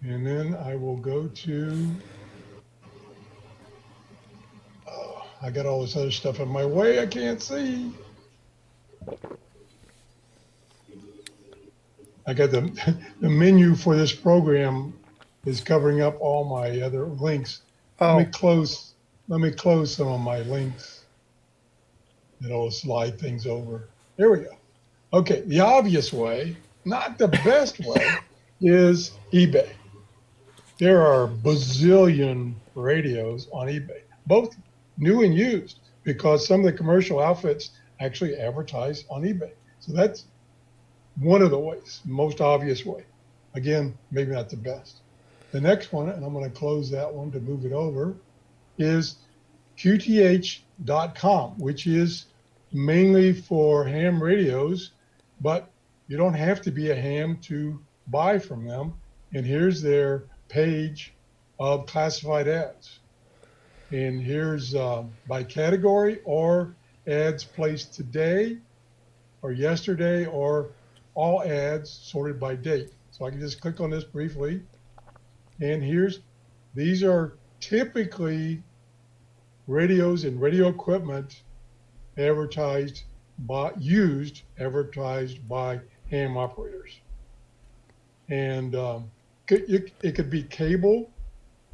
And then I will go to, I got all this other stuff in my way I can't see. I got the menu for this program is covering up all my other links. Oh. Let me close some of my links. It'll slide things over. There we go. Okay, the obvious way, not the best way, is eBay. There are a bazillion radios on eBay, both new and used, because some of the commercial outfits actually advertise on eBay. So that's one of the ways, most obvious way. Again, maybe not the best. The next one, and I'm going to close that one to move it over, is qth.com, which is mainly for ham radios, but you don't have to be a ham to buy from them. And here's their page of classified ads. And here's by category or ads placed today or yesterday or all ads sorted by date. So I can just click on this briefly. And these are typically radios and radio equipment advertised advertised by ham operators. And it could be cable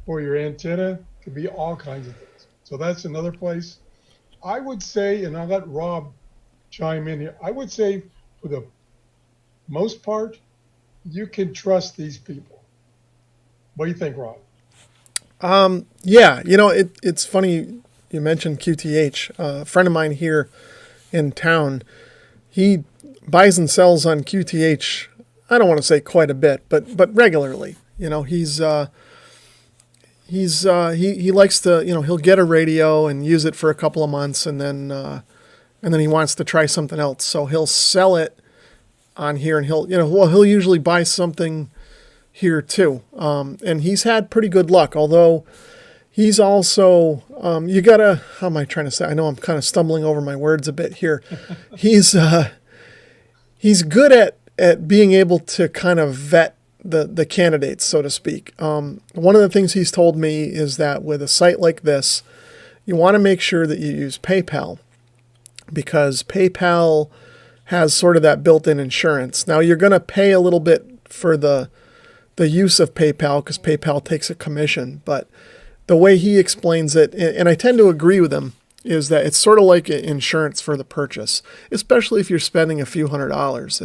for your antenna, it could be all kinds of things. So that's another place. I would say, and I'll let Rob chime in here, I would say for the most part, you can trust these people. What do you think, Rob? Yeah, it's funny you mentioned QTH. A friend of mine here in town, he buys and sells on QTH. I don't want to say quite a bit, but regularly. He likes to, he'll get a radio and use it for a couple of months, and then he wants to try something else. So he'll sell it on here, and he'll usually buy something here too. And he's had pretty good luck, although he's also, how am I trying to say? I know I'm kind of stumbling over my words a bit here. He's good at being able to kind of vet the candidates, so to speak. One of the things he's told me is that with a site like this, you want to make sure that you use PayPal, because PayPal has sort of that built-in insurance. Now, you're going to pay a little bit for the use of PayPal because PayPal takes a commission, but the way he explains it, and I tend to agree with him, is that it's sort of like insurance for the purchase, especially if you're spending a few $100s.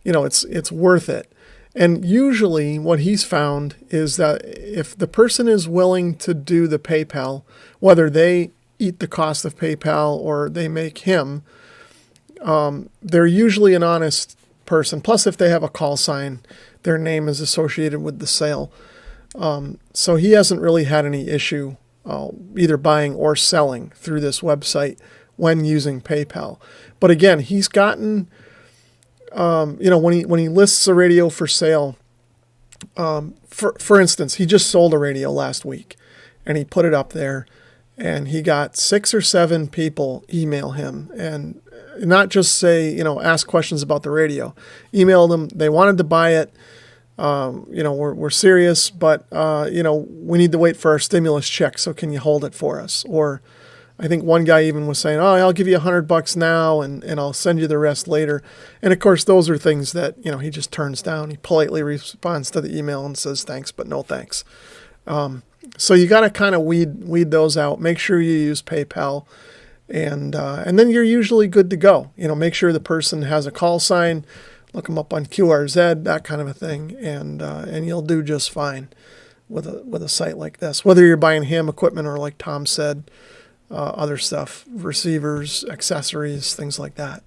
It's worth it. And usually what he's found is that if the person is willing to do the PayPal, whether they eat the cost of PayPal or they make him, they're usually an honest person. Plus, if they have a call sign, their name is associated with the sale. So he hasn't really had any issue either buying or selling through this website when using PayPal. But again, he's gotten, when he lists a radio for sale, for instance, he just sold a radio last week, and he put it up there, and he got 6 or 7 people email him and not just say, ask questions about the radio. Email them. They wanted to buy it. We're serious, but, we need to wait for our stimulus check. So can you hold it for us? Or I think one guy even was saying, I'll give you $100 now and I'll send you the rest later. And of course, those are things that, he just turns down. He politely responds to the email and says, thanks, but no thanks. So you got to kind of weed those out. Make sure you use PayPal, and then you're usually good to go. Make sure the person has a call sign, look them up on QRZ, that kind of a thing, and you'll do just fine with a site like this. Whether you're buying ham equipment or, like Tom said, other stuff, receivers, accessories, things like that.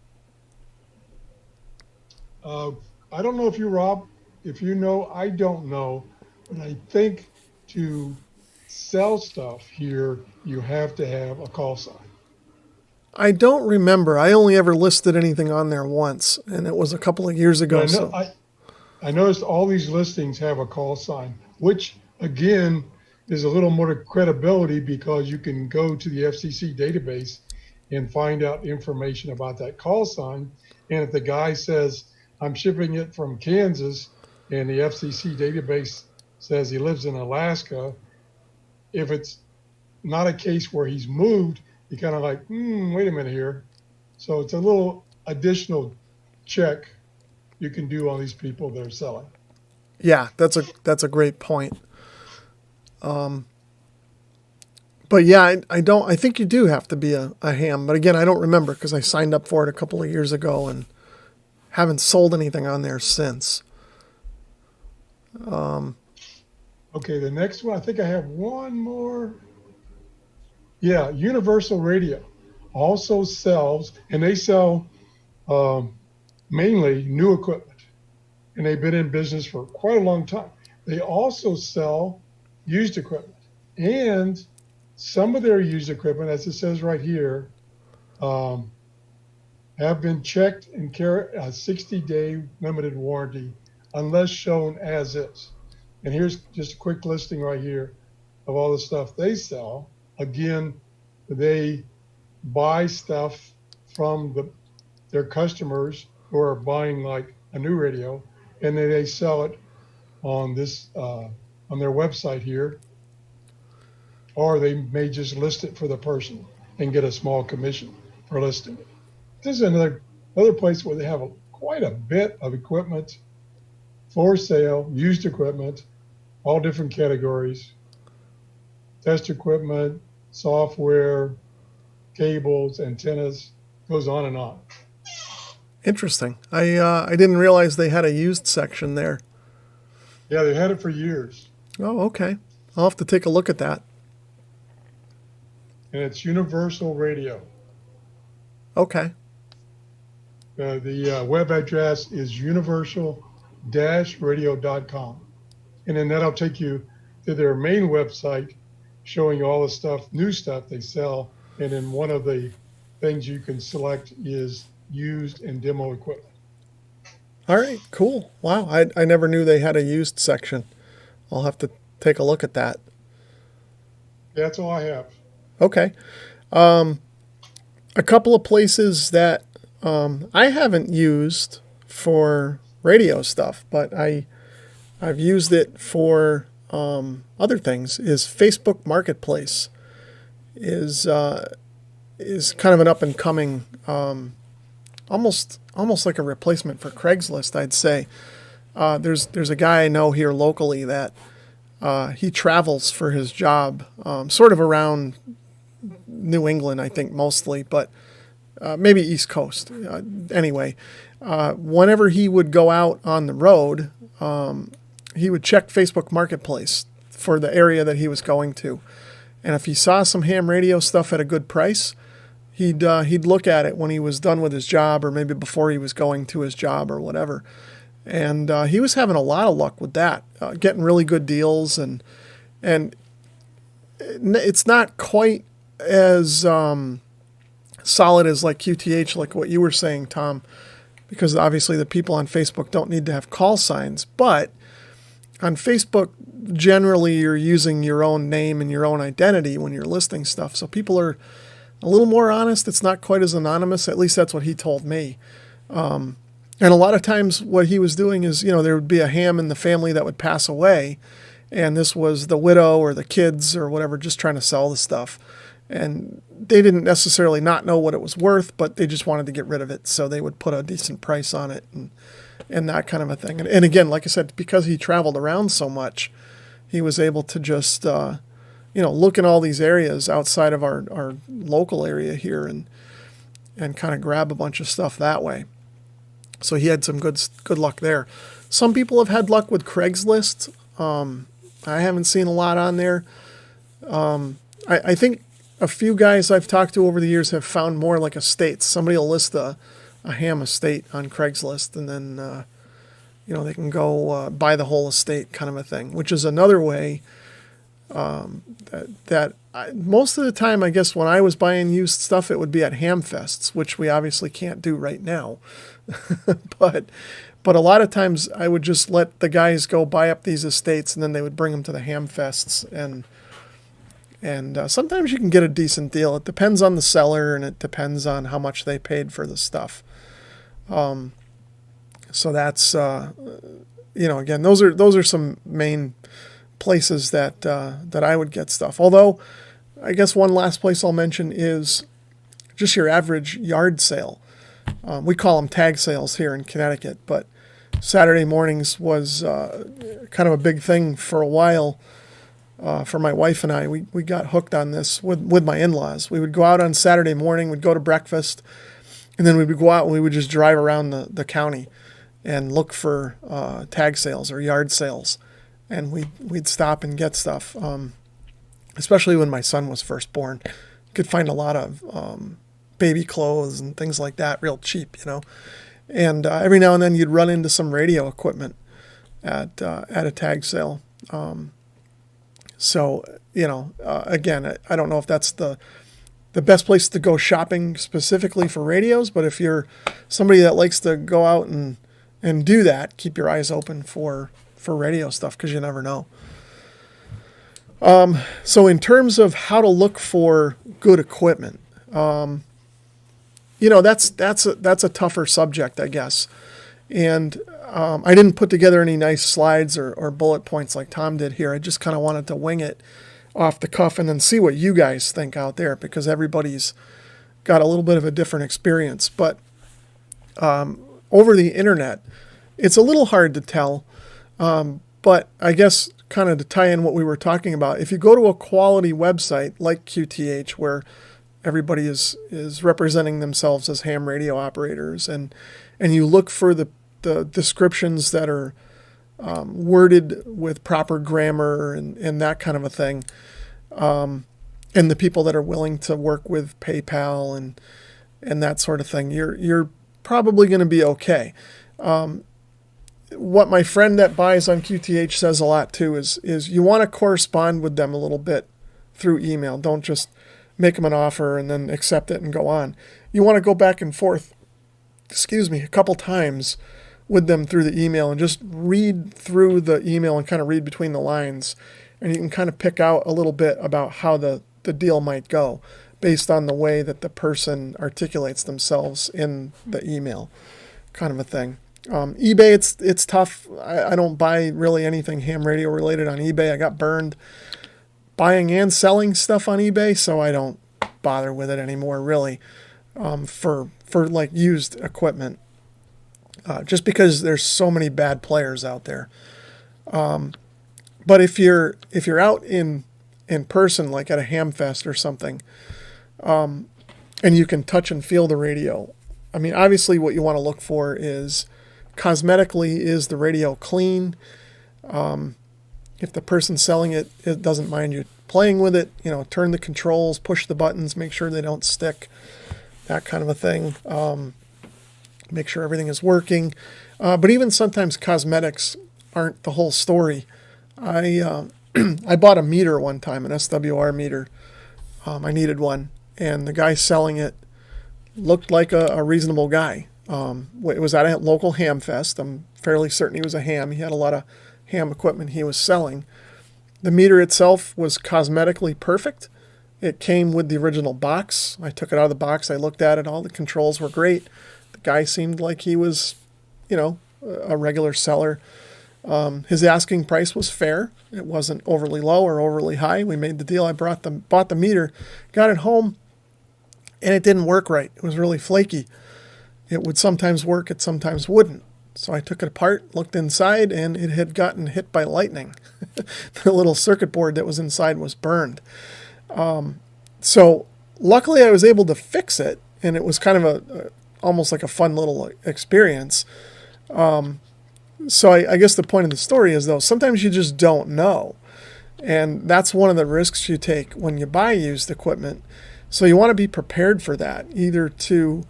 I don't know if you, Rob, if you know, I don't know, but I think to sell stuff here, you have to have a call sign. I don't remember. I only ever listed anything on there once, and it was a couple of years ago. I noticed all these listings have a call sign, which, again, is a little more credibility because you can go to the FCC database and find out information about that call sign. And if the guy says, I'm shipping it from Kansas, and the FCC database says he lives in Alaska, if it's not a case where he's moved, you kind of like, wait a minute here. So it's a little additional check you can do on these people that are selling. Yeah, that's a great point. But yeah, I think you do have to be a ham. But again, I don't remember because I signed up for it a couple of years ago and haven't sold anything on there since. Okay, the next one, I think I have one more. Yeah, Universal Radio also sells, and they sell mainly new equipment, and they've been in business for quite a long time. They also sell used equipment, and some of their used equipment, as it says right here, have been checked and carry a 60-day limited warranty unless shown as is. And here's just a quick listing right here of all the stuff they sell. Again, they buy stuff from their customers who are buying like a new radio, and then they sell it on this on their website here, or they may just list it for the person and get a small commission for listing it. this is another place where they have quite a bit of equipment for sale, used equipment, all different categories, test equipment, software, cables, antennas, goes on and on. Interesting. I didn't realize they had a used section there. Yeah, they've had it for years. Oh, okay. I'll have to take a look at that. And it's Universal Radio. Okay. The web address is universal-radio.com. And then that'll take you to their main website showing all the stuff, new stuff they sell. And then one of the things you can select is used and demo equipment. All right, cool. Wow, I never knew they had a used section. I'll have to take a look at that. Yeah, that's all I have. Okay. A couple of places that I haven't used for radio stuff, but I've used it for other things, is Facebook Marketplace is kind of an up and coming, almost like a replacement for Craigslist, I'd say. There's a guy I know here locally that he travels for his job, sort of around New England, I think mostly, but maybe East Coast. Anyway, whenever he would go out on the road, he would check Facebook Marketplace for the area that he was going to. And if he saw some ham radio stuff at a good price, he'd look at it when he was done with his job, or maybe before he was going to his job or whatever. And he was having a lot of luck with that, getting really good deals. And it's not quite as solid as like QTH, like what you were saying, Tom, because obviously the people on Facebook don't need to have call signs. But on Facebook, generally you're using your own name and your own identity when you're listing stuff. So people are a little more honest. It's not quite as anonymous. At least that's what he told me. And a lot of times what he was doing is, there would be a ham in the family that would pass away, and this was the widow or the kids or whatever just trying to sell the stuff. And they didn't necessarily not know what it was worth, but they just wanted to get rid of it. So they would put a decent price on it and that kind of a thing. And again, like I said, because he traveled around so much, he was able to just, look in all these areas outside of our local area here and kind of grab a bunch of stuff that way. So he had some good luck there. Some people have had luck with Craigslist. I haven't seen a lot on there. I think a few guys I've talked to over the years have found more like estates. Somebody will list a ham estate on Craigslist, and then they can go buy the whole estate, kind of a thing, which is another way most of the time, I guess, when I was buying used stuff, it would be at ham fests, which we obviously can't do right now. But a lot of times I would just let the guys go buy up these estates, and then they would bring them to the ham fests, and sometimes you can get a decent deal. It depends on the seller, and it depends on how much they paid for the stuff. So that's again, those are some main places that I would get stuff. Although, I guess one last place I'll mention is just your average yard sale. We call them tag sales here in Connecticut, but Saturday mornings was kind of a big thing for a while for my wife and I. We got hooked on this with my in-laws. We would go out on Saturday morning, we'd go to breakfast, and then we would go out and we would just drive around the county and look for tag sales or yard sales. And we'd stop and get stuff, especially when my son was first born. You could find a lot of baby clothes and things like that real cheap, And every now and then you'd run into some radio equipment at a tag sale. Again, I don't know if that's the best place to go shopping specifically for radios, but if you're somebody that likes to go out and do that, keep your eyes open for radio stuff, because you never know. So in terms of how to look for good equipment, that's a tougher subject, I guess. And I didn't put together any nice slides or bullet points like Tom did here. I just kind of wanted to wing it off the cuff and then see what you guys think out there, because everybody's got a little bit of a different experience. But over the internet, it's a little hard to tell. But I guess kind of to tie in what we were talking about, if you go to a quality website like QTH, where everybody is representing themselves as ham radio operators, and you look for the descriptions that are worded with proper grammar and that kind of a thing, and the people that are willing to work with PayPal and that sort of thing, you're probably going to be okay. What my friend that buys on QTH says a lot too is you want to correspond with them a little bit through email. Don't just make them an offer and then accept it and go on. You want to go back and forth, a couple times with them through the email and just read through the email and kind of read between the lines. And you can kind of pick out a little bit about how the deal might go based on the way that the person articulates themselves in the email, kind of a thing. eBay, it's tough. I don't buy really anything ham radio related on eBay. I got burned buying and selling stuff on eBay, so I don't bother with it anymore, really, for like used equipment, just because there's so many bad players out there. But if you're out in person, like at a ham fest or something, and you can touch and feel the radio, I mean, obviously what you want to look for is cosmetically, is the radio clean? If the person selling it doesn't mind you playing with it, turn the controls, push the buttons, make sure they don't stick, that kind of a thing. Make sure everything is working. But even sometimes cosmetics aren't the whole story. I bought a meter one time, an SWR meter. I needed one, and the guy selling it looked like a reasonable guy. It was at a local ham fest. I'm fairly certain he was a ham. He had a lot of ham equipment he was selling. The meter itself was cosmetically perfect. It came with the original box. I took it out of the box. I looked at it. All the controls were great. The guy seemed like he was, a regular seller. His asking price was fair. It wasn't overly low or overly high. We made the deal. I bought the meter, got it home, and it didn't work right. It was really flaky. It would sometimes work, it sometimes wouldn't. So I took it apart, looked inside, and it had gotten hit by lightning. The little circuit board that was inside was burned. So luckily I was able to fix it, and it was kind of almost like a fun little experience. So I guess the point of the story is, though, sometimes you just don't know. And that's one of the risks you take when you buy used equipment. So you want to be prepared for that, either to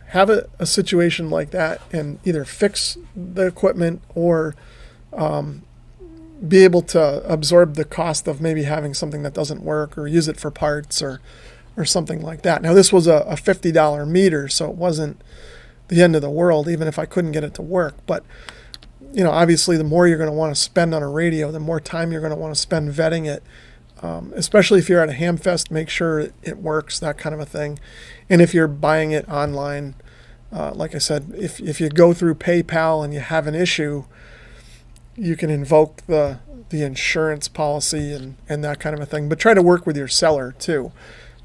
have a situation like that and either fix the equipment or be able to absorb the cost of maybe having something that doesn't work, or use it for parts or something like that. Now, this was a $50 meter, so it wasn't the end of the world, even if I couldn't get it to work. But, obviously the more you're going to want to spend on a radio, the more time you're going to want to spend vetting it. Especially if you're at a ham fest, make sure it works, that kind of a thing. And if you're buying it online, like I said, if you go through PayPal and you have an issue, you can invoke the insurance policy and that kind of a thing. But try to work with your seller too.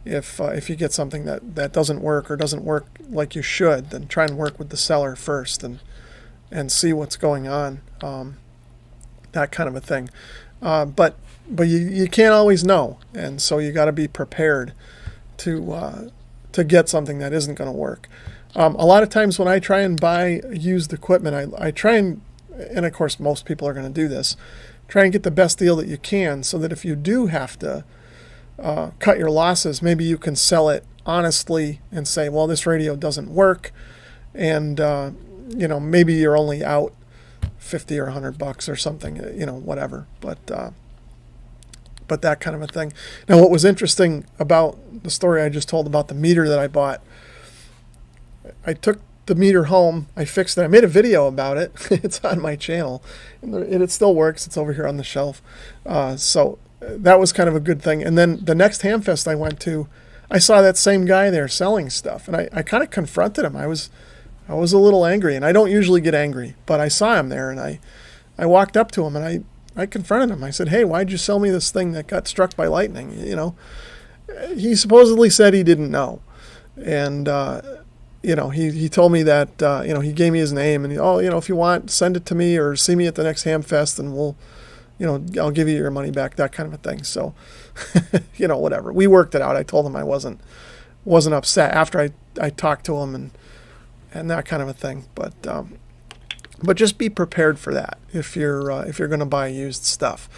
If you get something that doesn't work or doesn't work like you should, then try and work with the seller first and see what's going on, that kind of a thing. But you can't always know, and so you got to be prepared to get something that isn't going to work. A lot of times when I try and buy used equipment, I try and of course most people are going to do this, try and get the best deal that you can, so that if you do have to cut your losses, maybe you can sell it honestly and say, well, this radio doesn't work, and maybe you're only out $50 or $100 or something, whatever. But that kind of a thing. Now, what was interesting about the story I just told about the meter that I bought, I took the meter home, I fixed it, I made a video about it. It's on my channel, and it still works. It's over here on the shelf. So that was kind of a good thing. And then the next ham fest I went to, I saw that same guy there selling stuff, and I kind of confronted him. I was a little angry, and I don't usually get angry, but I saw him there, and I walked up to him, and I confronted him. I said, hey, why'd you sell me this thing that got struck by lightning? He supposedly said he didn't know. And he told me that he gave me his name, and if you want, send it to me or see me at the next Ham Fest, and I'll give you your money back, that kind of a thing. So, whatever. We worked it out. I told him I wasn't upset after I talked to him and that kind of a thing. But just be prepared for that if you're going to buy used stuff,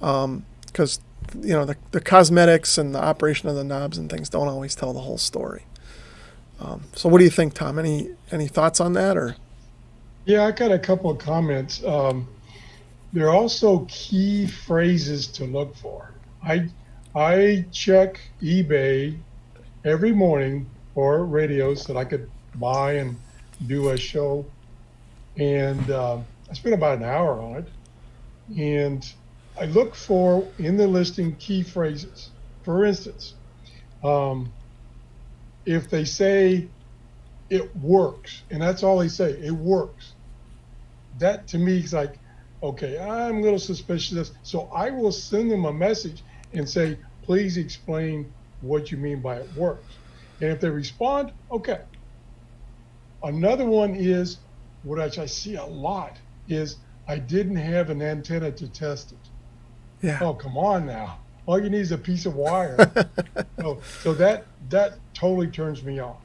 because the cosmetics and the operation of the knobs and things don't always tell the whole story. So what do you think, Tom? Any thoughts on that, or? Yeah, I got a couple of comments. There are also key phrases to look for. I check eBay every morning for radios that I could buy and do a show. And I spent about an hour on it. And I look for, in the listing, key phrases. For instance, if they say it works, and that's all they say, it works, that to me is like, okay, I'm a little suspicious of this. So I will send them a message and say, please explain what you mean by it works. And if they respond, okay. Another one is, what I see a lot is, I didn't have an antenna to test it. Yeah. Oh, come on now. All you need is a piece of wire. So that totally turns me off.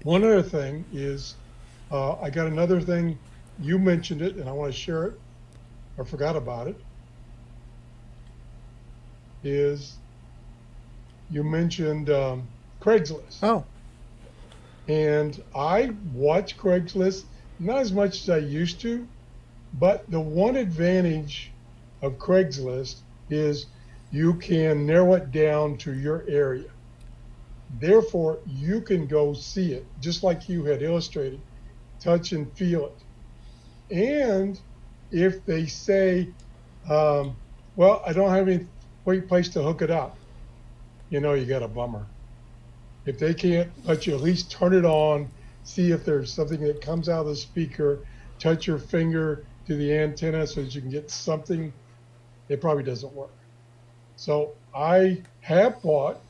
One other thing is, I got another thing. You mentioned it, and I want to share it. I forgot about it. Is you mentioned Craigslist. Oh. And I watch Craigslist, not as much as I used to, but the one advantage of Craigslist is you can narrow it down to your area. Therefore, you can go see it, just like you had illustrated, touch and feel it. And if they say, well, I don't have any place to hook it up, you got a bummer. If they can't let you at least turn it on, see if there's something that comes out of the speaker, touch your finger to the antenna so that you can get something, it probably doesn't work. So I have bought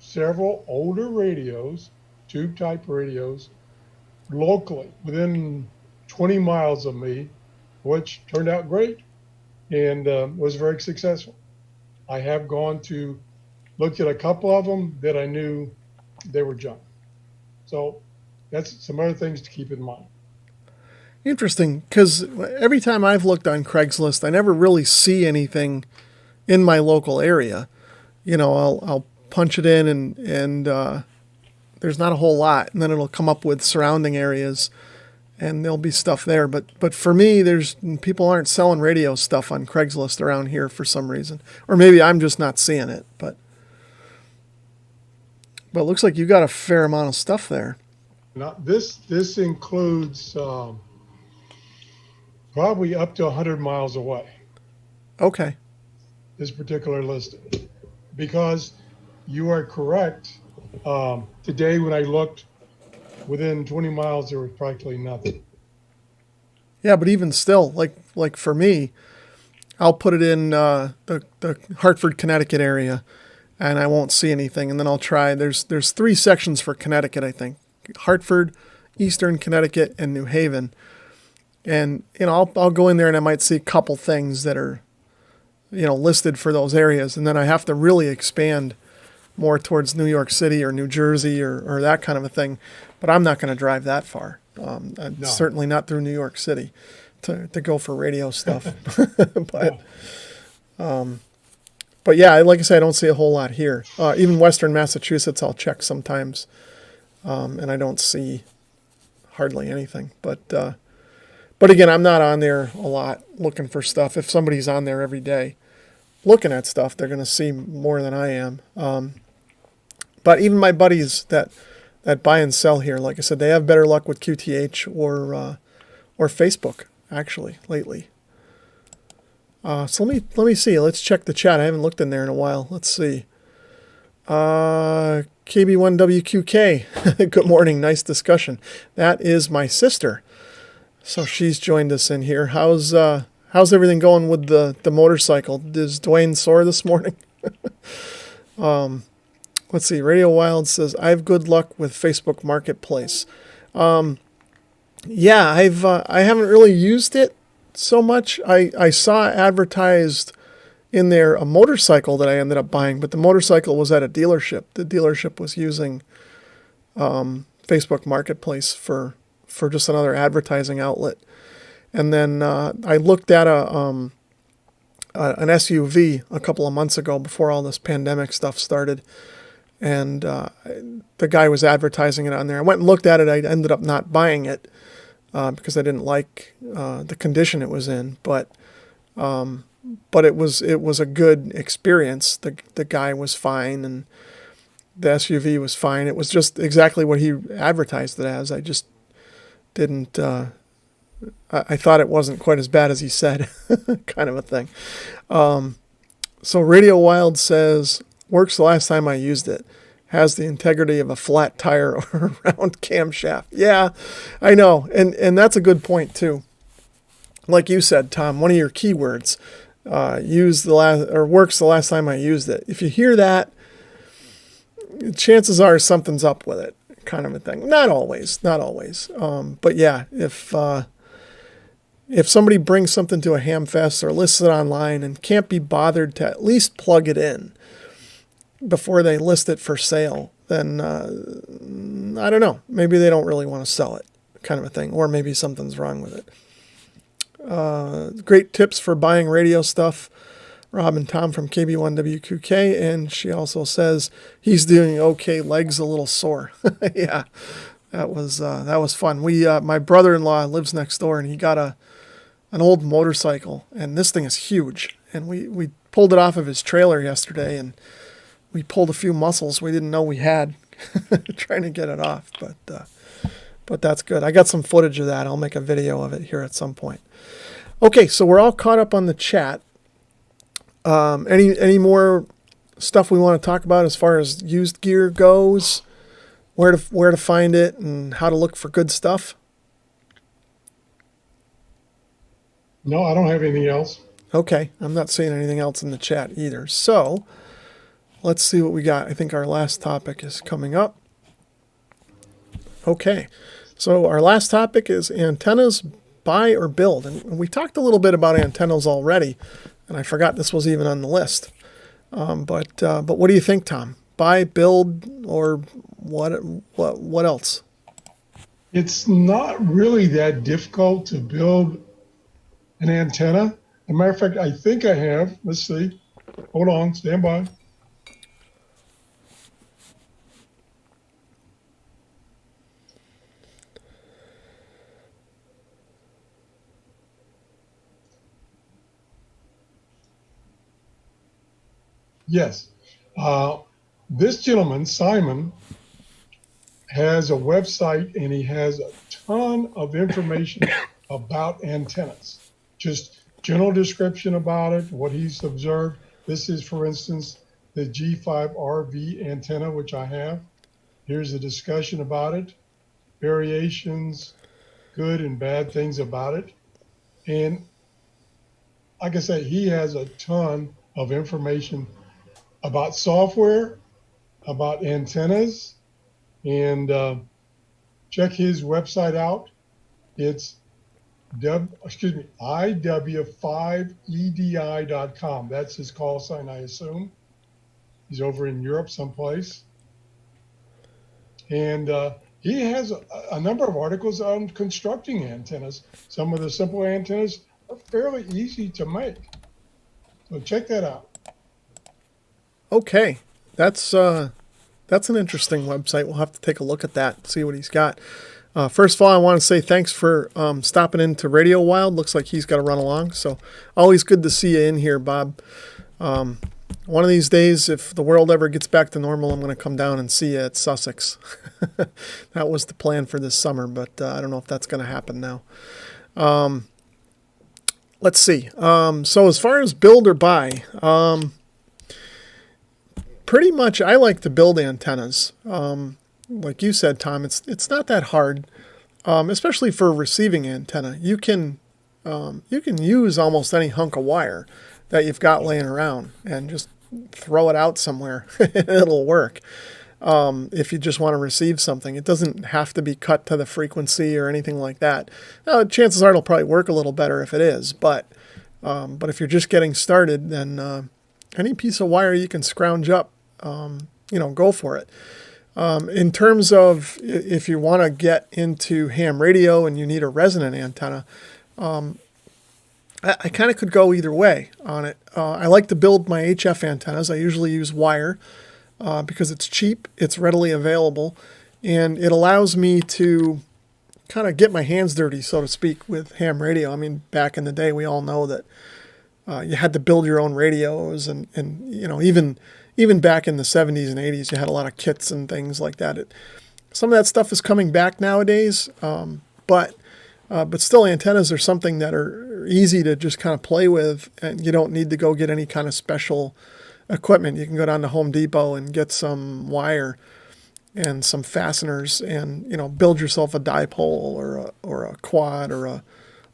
several older radios, tube type radios, locally within 20 miles of me, which turned out great and was very successful. I have gone to look at a couple of them that I knew they were junk. So that's some other things to keep in mind. Interesting, because every time I've looked on Craigslist, I never really see anything in my local area. I'll punch it in and there's not a whole lot, and then it'll come up with surrounding areas, and there'll be stuff there. But for me, people aren't selling radio stuff on Craigslist around here for some reason, or maybe I'm just not seeing it. But it looks like you got a fair amount of stuff there. Now this includes probably up to 100 miles away. Okay. This particular listing, because you are correct. Today when I looked, within 20 miles there was practically nothing. Yeah, but even still, like for me, I'll put it in the Hartford, Connecticut area, and I won't see anything. And then I'll try. There's 3 sections for Connecticut, I think: Hartford, Eastern Connecticut, and New Haven. And I'll go in there and I might see a couple things that are listed for those areas, and then I have to really expand more towards New York City or New Jersey or that kind of a thing. But I'm not going to drive that far. No. Certainly not through New York City to go for radio stuff. But yeah, like I said, I don't see a whole lot here. Even Western Massachusetts, I'll check sometimes, and I don't see hardly anything. But again, I'm not on there a lot looking for stuff. If somebody's on there every day looking at stuff, they're going to see more than I am. But even my buddies that buy and sell here, like I said, they have better luck with QTH or Facebook, actually, lately. So let me see. Let's check the chat. I haven't looked in there in a while. Let's see. KB1WQK. Good morning. Nice discussion. That is my sister. So she's joined us in here. How's everything going with the motorcycle? Is Dwayne sore this morning? let's see. Radio Wild says, I have good luck with Facebook Marketplace. Yeah, I haven't really used it so much. I saw advertised in there a motorcycle that I ended up buying, but the motorcycle was at a dealership. The dealership was using Facebook Marketplace for just another advertising outlet. And then I looked at an SUV a couple of months ago before all this pandemic stuff started, and the guy was advertising it on there. I went and looked at it. I ended up not buying it because I didn't like the condition it was in, but it was a good experience. The guy was fine, and the SUV was fine. It was just exactly what he advertised it as. I just didn't. I thought it wasn't quite as bad as he said, kind of a thing. So Radio Wild says, works the last time I used it. Has the integrity of a flat tire or a round camshaft. Yeah, I know. And that's a good point, too. Like you said, Tom, one of your keywords, works the last time I used it. If you hear that, chances are something's up with it, kind of a thing. Not always. But yeah, if somebody brings something to a ham fest or lists it online and can't be bothered to at least plug it in before they list it for sale, then I don't know. Maybe they don't really want to sell it, kind of a thing. Or maybe something's wrong with it. Great tips for buying radio stuff. Rob and Tom from KB1WQK. And she also says he's doing okay. Legs a little sore. Yeah, that was fun. My brother-in-law lives next door, and he got an old motorcycle, and this thing is huge. And we pulled it off of his trailer yesterday, and we pulled a few muscles we didn't know we had trying to get it off. But that's good. I got some footage of that. I'll make a video of it here at some point. Okay, so we're all caught up on the chat. Any more stuff we want to talk about as far as used gear goes? Where to find it and how to look for good stuff? No, I don't have anything else. Okay, I'm not seeing anything else in the chat either. So let's see what we got. I think our last topic is coming up. Okay, so our last topic is antennas, buy or build. And we talked a little bit about antennas already, and I forgot this was even on the list. But what do you think, Tom? Buy, build, or what else? It's not really that difficult to build an antenna. As a matter of fact, I think I have. Let's see. Hold on. Stand by. Yes. This gentleman, Simon, has a website, and he has a ton of information about antennas. Just general description about it, what he's observed. This is, for instance, the G5RV antenna, which I have. Here's a discussion about it, variations, good and bad things about it. And like I said, he has a ton of information about software, about antennas, and check his website out. It's iw5edi.com. That's his call sign, I assume. He's over in Europe someplace. And he has a number of articles on constructing antennas. Some of the simple antennas are fairly easy to make. So check that out. Okay, that's an interesting website. We'll have to take a look at that, see what he's got. First of all, I want to say thanks for stopping into Radio Wild. Looks like he's got to run along, so always good to see you in here, Bob. One of these days, if the world ever gets back to normal, I'm going to come down and see you at Sussex. That was the plan for this summer, but I don't know if that's going to happen now. Let's see. So as far as build or buy, pretty much I like to build antennas. Like you said, Tom, it's not that hard, especially for a receiving antenna. You can use almost any hunk of wire that you've got laying around and just throw it out somewhere. It'll work. If you just want to receive something, it doesn't have to be cut to the frequency or anything like that. Chances are it'll probably work a little better if it is, but if you're just getting started, then any piece of wire you can scrounge up, go for it. In terms of if you want to get into ham radio and you need a resonant antenna, I kind of could go either way on it. I like to build my HF antennas. I usually use wire because it's cheap, it's readily available, and it allows me to kind of get my hands dirty, so to speak, with ham radio. I mean, back in the day, we all know that you had to build your own radios, and even back in the 70s and 80s, you had a lot of kits and things like that. Some of that stuff is coming back nowadays, but still, antennas are something that are easy to just kind of play with, and you don't need to go get any kind of special equipment. You can go down to Home Depot and get some wire and some fasteners, and build yourself a dipole or a quad or a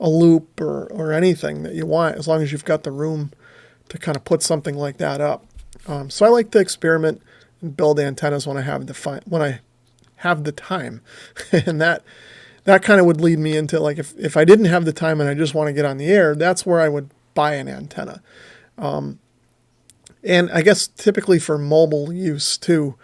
loop or anything that you want, as long as you've got the room to kind of put something like that up. So I like to experiment and build antennas when I have the time, and that kind of would lead me into, like, if I didn't have the time and I just want to get on the air, that's where I would buy an antenna. And I guess typically for mobile use too,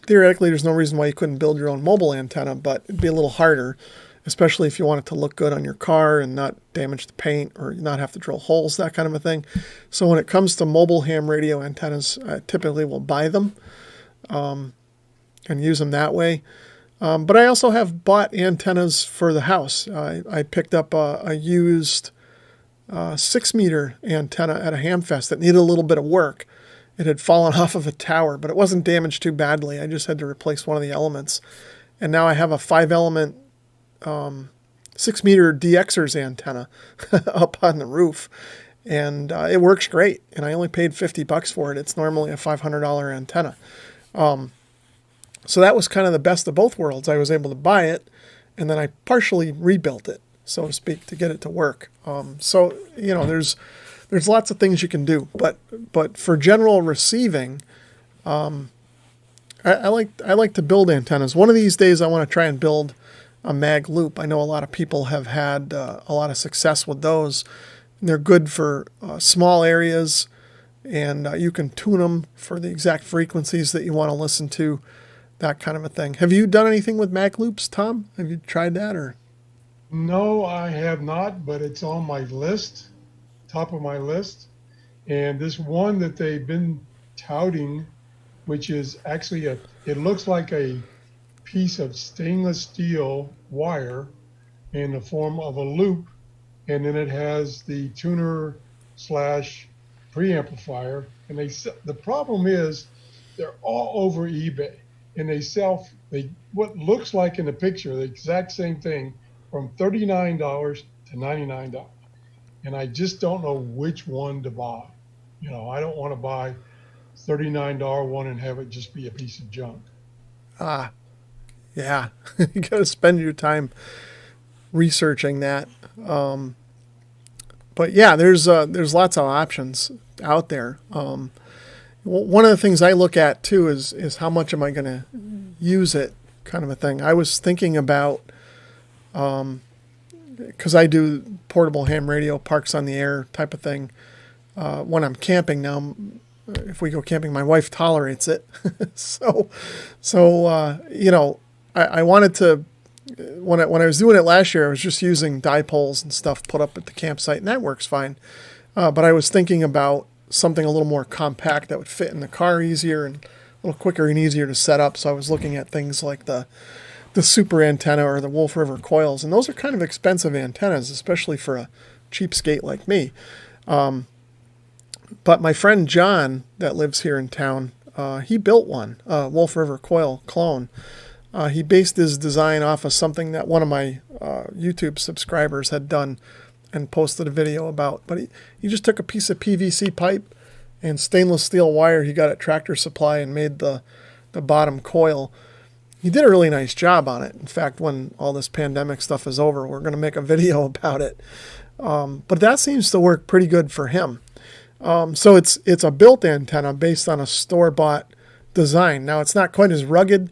theoretically there's no reason why you couldn't build your own mobile antenna, but it'd be a little harder, especially if you want it to look good on your car and not damage the paint or not have to drill holes, that kind of a thing. So when it comes to mobile ham radio antennas, I typically will buy them and use them that way. But I also have bought antennas for the house. I picked up a used 6-meter antenna at a ham fest that needed a little bit of work. It had fallen off of a tower, but it wasn't damaged too badly. I just had to replace one of the elements. And now I have a 5-element 6-meter DXers antenna up on the roof. And it works great. And I only paid $50 for it. It's normally a $500 antenna. So that was kind of the best of both worlds. I was able to buy it, and then I partially rebuilt it, so to speak, to get it to work. So there's lots of things you can do, but for general receiving, I like to build antennas. One of these days, I want to try and build a mag loop. I know a lot of people have had a lot of success with those. And they're good for small areas, and you can tune them for the exact frequencies that you want to listen to, that kind of a thing. Have you done anything with mag loops, Tom? Have you tried that, or? No, I have not, but it's on my list, top of my list. And this one that they've been touting, which is actually it looks like a piece of stainless steel wire in the form of a loop, and then it has the tuner slash preamplifier. And the problem is they're all over eBay, and they sell what looks like in the picture the exact same thing from $39 to $99. And I just don't know which one to buy. I don't want to buy $39 one and have it just be a piece of junk. Yeah, you got to spend your time researching that. But yeah, there's lots of options out there. One of the things I look at too is how much am I going to use it, kind of a thing. I was thinking about, because I do portable ham radio, parks on the air type of thing. When I'm camping now, if we go camping, my wife tolerates it. I wanted to, when I was doing it last year, I was just using dipoles and stuff put up at the campsite, and that works fine. But I was thinking about something a little more compact that would fit in the car easier and a little quicker and easier to set up. So I was looking at things like the super antenna or the Wolf River coils, and those are kind of expensive antennas, especially for a cheapskate like me. But my friend John that lives here in town, he built one, Wolf River coil clone. He based his design off of something that one of my YouTube subscribers had done and posted a video about. But he just took a piece of PVC pipe and stainless steel wire he got at Tractor Supply and made the bottom coil. He did a really nice job on it. In fact, when all this pandemic stuff is over, we're going to make a video about it. But that seems to work pretty good for him. So it's a built antenna based on a store-bought design. Now, it's not quite as rugged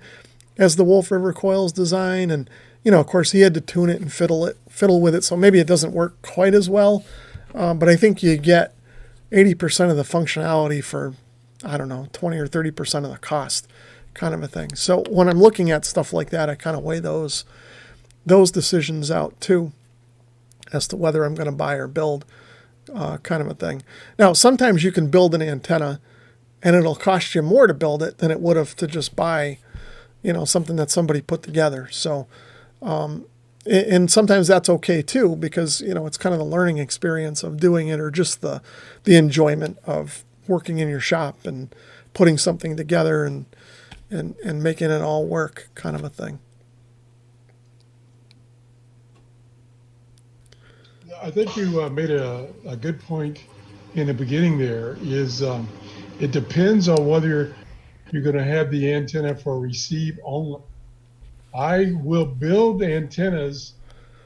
as the Wolf River Coils design, and of course, he had to tune it and fiddle with it, so maybe it doesn't work quite as well. But I think you get 80% of the functionality for, I don't know, 20 or 30% of the cost, kind of a thing. So when I'm looking at stuff like that, I kind of weigh those decisions out too, as to whether I'm going to buy or build, kind of a thing. Now, sometimes you can build an antenna, and it'll cost you more to build it than it would have to just buy, something that somebody put together. So, and sometimes that's okay too, because it's kind of the learning experience of doing it, or just the enjoyment of working in your shop and putting something together and making it all work, kind of a thing. I think you made a good point in the beginning there. Is it depends on whether you're going to have the antenna for receive only. I will build antennas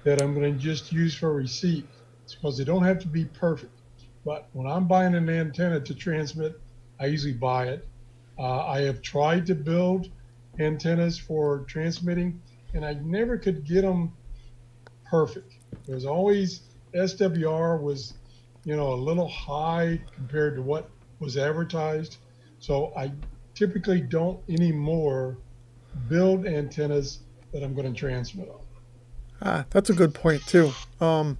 that I'm going to just use for receive, because they don't have to be perfect. But when I'm buying an antenna to transmit, I usually buy it. I have tried to build antennas for transmitting, and I never could get them perfect. There's always SWR was, a little high compared to what was advertised. So I typically don't anymore build antennas that I'm going to transmit on. That's a good point too. And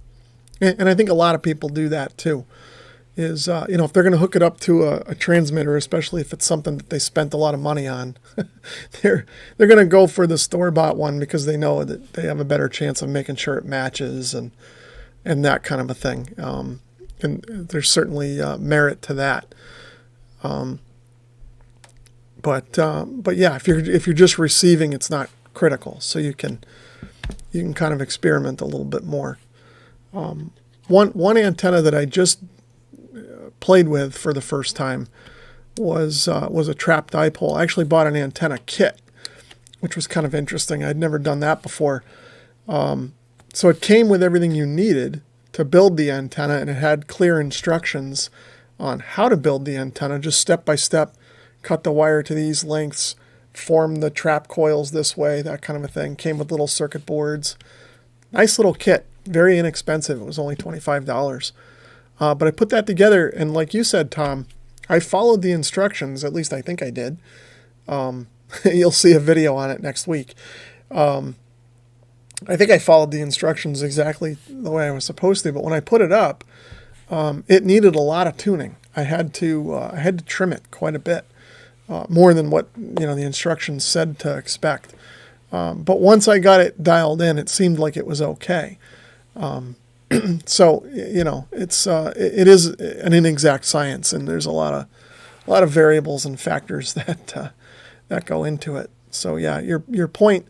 I think a lot of people do that too. Is if they're going to hook it up to a transmitter, especially if it's something that they spent a lot of money on, they're going to go for the store-bought one, because they know that they have a better chance of making sure it matches and that kind of a thing. And there's certainly merit to that. But yeah, if you're just receiving, it's not critical, so you can kind of experiment a little bit more. One antenna that I just played with for the first time was a trap dipole. I actually bought an antenna kit, which was kind of interesting. I'd never done that before. So it came with everything you needed to build the antenna, and it had clear instructions on how to build the antenna, just step by step. Cut the wire to these lengths, form the trap coils this way, that kind of a thing. Came with little circuit boards. Nice little kit, very inexpensive. It was only $25. But I put that together, and like you said, Tom, I followed the instructions. At least I think I did. You'll see a video on it next week. I think I followed the instructions exactly the way I was supposed to, but when I put it up, it needed a lot of tuning. I had to trim it quite a bit. More than what the instructions said to expect. But once I got it dialed in, it seemed like it was okay. So it is an inexact science, and there's a lot of variables and factors that go into it. So yeah, your point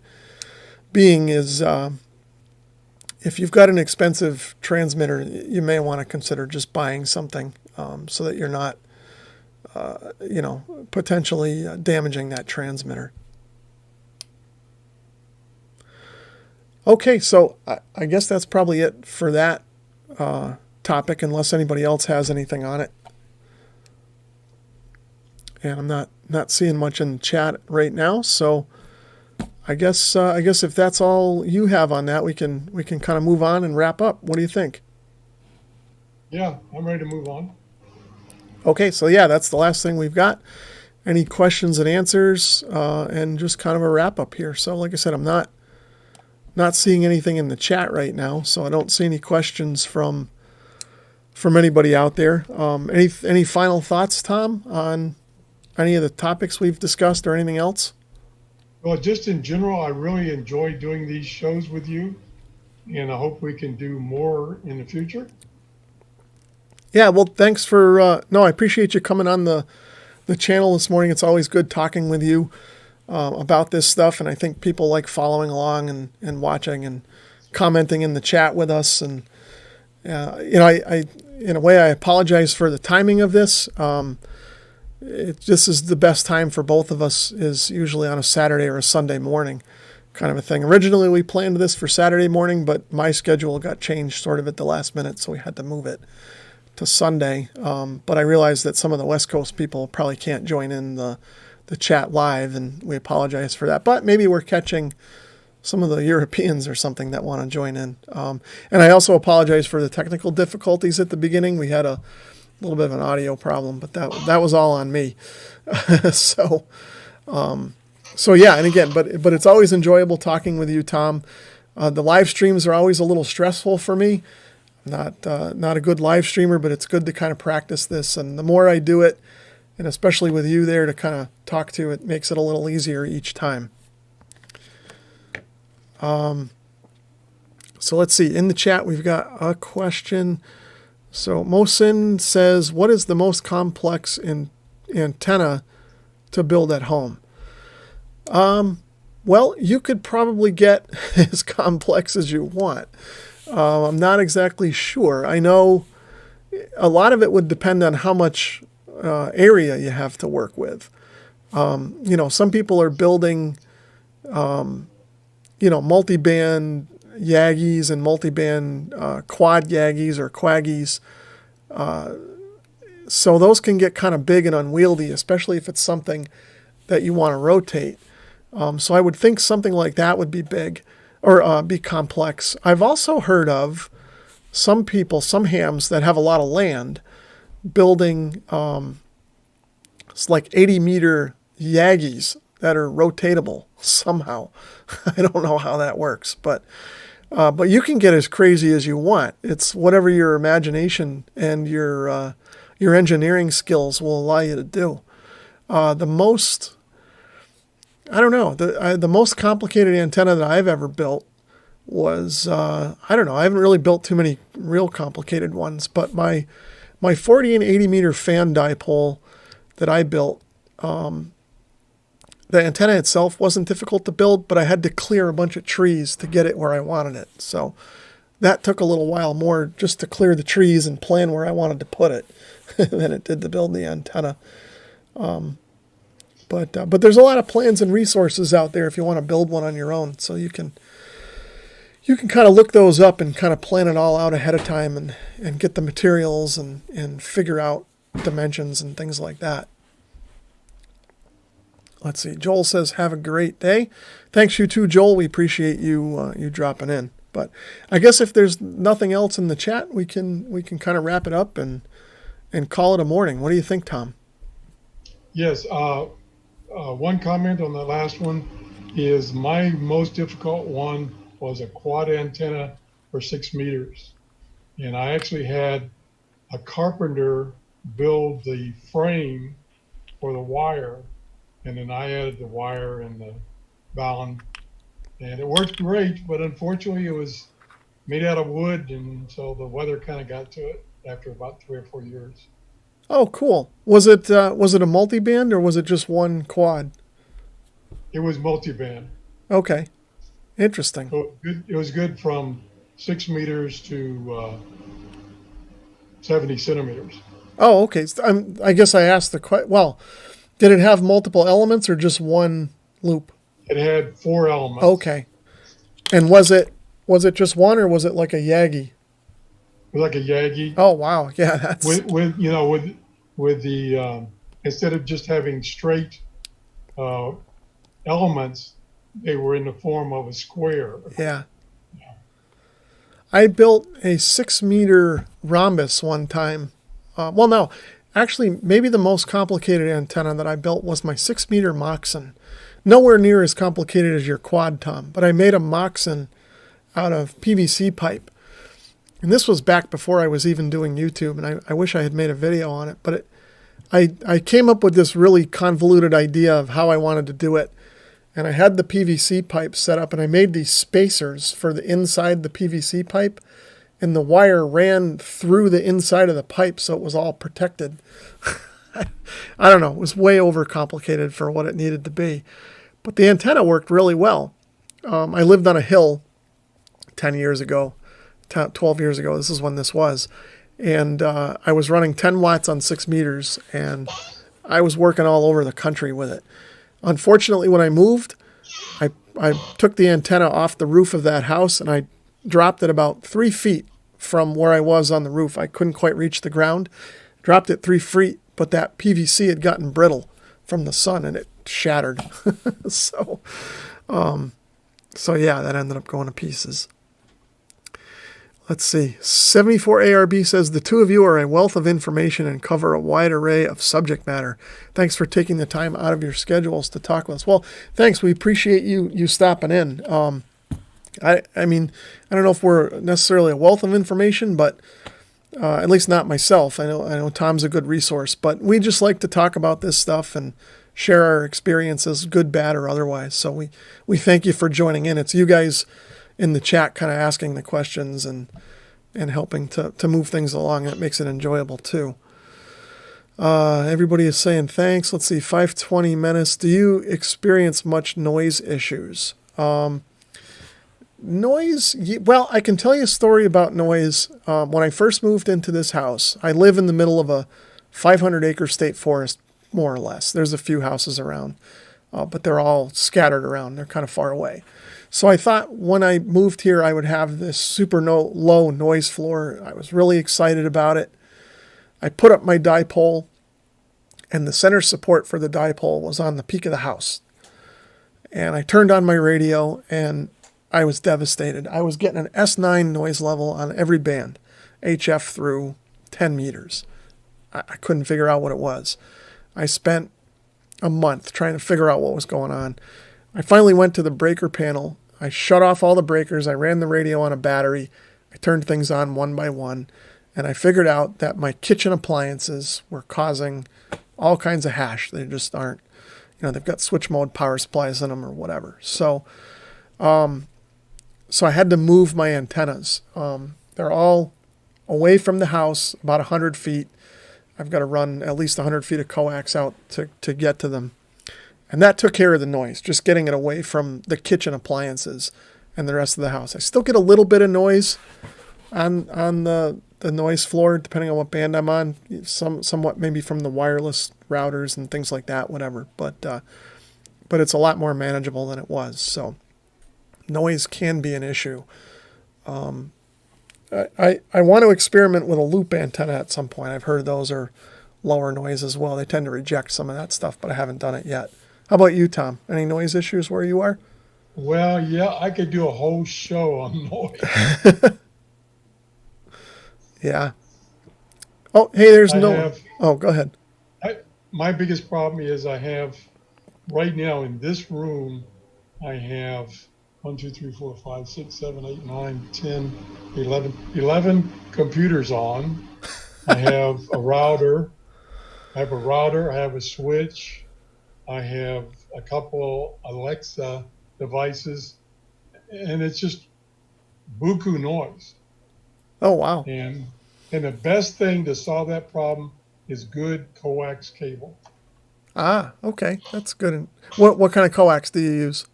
being is, if you've got an expensive transmitter, you may want to consider just buying something so that you're not potentially damaging that transmitter. Okay, so I guess that's probably it for that topic, unless anybody else has anything on it. And I'm not seeing much in the chat right now, so I guess if that's all you have on that, we can kind of move on and wrap up. What do you think? Yeah, I'm ready to move on. Okay, so yeah, that's the last thing we've got. Any questions and answers, and just kind of a wrap up here. So like I said, I'm not seeing anything in the chat right now, so I don't see any questions from anybody out there. Any final thoughts, Tom, on any of the topics we've discussed or anything else? Well, just in general, I really enjoy doing these shows with you, and I hope we can do more in the future. Yeah, well, thanks for, I appreciate you coming on the channel this morning. It's always good talking with you about this stuff, and I think people like following along and watching and commenting in the chat with us. And, I in a way, I apologize for the timing of this. This is the best time for both of us, is usually on a Saturday or a Sunday morning kind of a thing. Originally, we planned this for Saturday morning, but my schedule got changed sort of at the last minute, so we had to move it to Sunday. But I realized that some of the West Coast people probably can't join in the chat live, and we apologize for that. But maybe we're catching some of the Europeans or something that want to join in. And I also apologize for the technical difficulties at the beginning. We had a little bit of an audio problem, but that was all on me. So yeah, and again, but it's always enjoyable talking with you, Tom. The live streams are always a little stressful for me. Not a good live streamer, but it's good to kind of practice this. And the more I do it, and especially with you there to kind of talk to, it makes it a little easier each time. So let's see. In the chat, we've got a question. So Mosin says, what is the most complex antenna to build at home? Well, you could probably get as complex as you want. I'm not exactly sure. I know a lot of it would depend on how much area you have to work with. Some people are building, multi-band Yagis and multi-band quad Yagis or Quaggies. So those can get kind of big and unwieldy, especially if it's something that you want to rotate. So I would think something like that would be big or be complex. I've also heard of some hams that have a lot of land building it's like 80-meter Yagis that are rotatable somehow. I don't know how that works, but you can get as crazy as you want. It's whatever your imagination and your engineering skills will allow you to do. The most complicated antenna that I've ever built was, I haven't really built too many real complicated ones, but my 40 and 80 meter fan dipole that I built, the antenna itself wasn't difficult to build, but I had to clear a bunch of trees to get it where I wanted it. So that took a little while more just to clear the trees and plan where I wanted to put it than it did to build the antenna. But there's a lot of plans and resources out there if you want to build one on your own. So you can kind of look those up and kind of plan it all out ahead of time and get the materials and figure out dimensions and things like that. Let's see. Joel says, have a great day. Thanks, you too, Joel. We appreciate you dropping in. But I guess if there's nothing else in the chat, we can kind of wrap it up and call it a morning. What do you think, Tom? Yes. One comment on the last one is my most difficult one was a quad antenna for 6 meters. And I actually had a carpenter build the frame for the wire. And then I added the wire and the balun, and it worked great. But unfortunately, it was made out of wood, and so the weather kind of got to it after about 3 or 4 years. Oh, cool. Was it a multi-band or was it just one quad? It was multi-band. Okay, interesting. So it was good from 6 meters to 70 centimeters. Oh, okay. I guess I asked the question. Well, did it have multiple elements or just one loop? It had 4 elements. Okay. And was it just one or was it like a Yagi? It was like a Yagi. Oh wow, yeah, that's with the instead of just having straight elements, they were in the form of a square. Yeah. I built a 6-meter rhombus one time. No, actually, maybe the most complicated antenna that I built was my 6-meter Moxon. Nowhere near as complicated as your quad, Tom, but I made a Moxon out of PVC pipe. And this was back before I was even doing YouTube, and I wish I had made a video on it. But I came up with this really convoluted idea of how I wanted to do it. And I had the PVC pipe set up, and I made these spacers for the inside the PVC pipe. And the wire ran through the inside of the pipe, so it was all protected. I don't know. It was way overcomplicated for what it needed to be. But the antenna worked really well. I lived on a hill 10 years ago, 12 years ago. This is when this was. And I was running 10 watts on 6 meters, and I was working all over the country with it. Unfortunately, when I moved, I took the antenna off the roof of that house, and I dropped it about 3 feet from where I was on the roof. I couldn't quite reach the ground. Dropped it 3 feet, but that PVC had gotten brittle from the sun and it shattered. So yeah, that ended up going to pieces. Let's see. 74 ARB says, the two of you are a wealth of information and cover a wide array of subject matter. Thanks for taking the time out of your schedules to talk with us. Well, thanks. We appreciate you stopping in. I mean, I don't know if we're necessarily a wealth of information, but at least not myself. I know Tom's a good resource, but we just like to talk about this stuff and share our experiences, good, bad, or otherwise. So we thank you for joining in. It's you guys in the chat kind of asking the questions and helping to move things along. That makes it enjoyable too. Everybody is saying thanks. Let's see, 520 Menace. Do you experience much noise issues? Noise? Well, I can tell you a story about noise. When I first moved into this house, I live in the middle of a 500-acre state forest, more or less. There's a few houses around, but they're all scattered around. They're kind of far away. So I thought when I moved here, I would have this super low noise floor. I was really excited about it. I put up my dipole, and the center support for the dipole was on the peak of the house. And I turned on my radio, and I was devastated. I was getting an S9 noise level on every band, HF through 10 meters. I couldn't figure out what it was. I spent a month trying to figure out what was going on. I finally went to the breaker panel. I shut off all the breakers. I ran the radio on a battery. I turned things on one by one. And I figured out that my kitchen appliances were causing all kinds of hash. They just aren't, they've got switch mode power supplies in them or whatever. So I had to move my antennas. They're all away from the house, about 100 feet. I've got to run at least 100 feet of coax out to get to them. And that took care of the noise, just getting it away from the kitchen appliances and the rest of the house. I still get a little bit of noise on the noise floor, depending on what band I'm on, somewhat maybe from the wireless routers and things like that, whatever. But it's a lot more manageable than it was. So noise can be an issue. I want to experiment with a loop antenna at some point. I've heard those are lower noise as well. They tend to reject some of that stuff, but I haven't done it yet. How about you, Tom? Any noise issues where you are? Well, yeah, I could do a whole show on noise. Yeah. Oh, hey, there's Oh, go ahead. My biggest problem is I have, right now in this room, I have 1, 2, 3, 4, 5, 6, 7, 8, 9, 10, 11 computers on. I have a router. I have a switch. I have a couple Alexa devices, and it's just buku noise. Oh, wow. And the best thing to solve that problem is good coax cable. Ah, okay. That's good. What kind of coax do you use?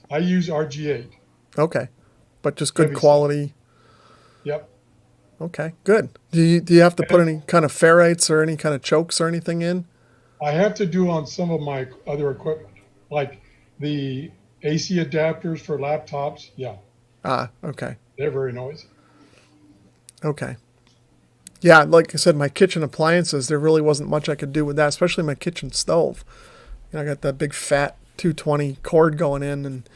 I use RG8. Okay. But just good quality. Yep. Okay, good. Do you have to put any kind of ferrites or any kind of chokes or anything in? I have to do on some of my other equipment, like the AC adapters for laptops. Yeah. Ah, okay. They're very noisy. Okay. Yeah, like I said, my kitchen appliances, there really wasn't much I could do with that, especially my kitchen stove. I got that big fat 220 cord going in, and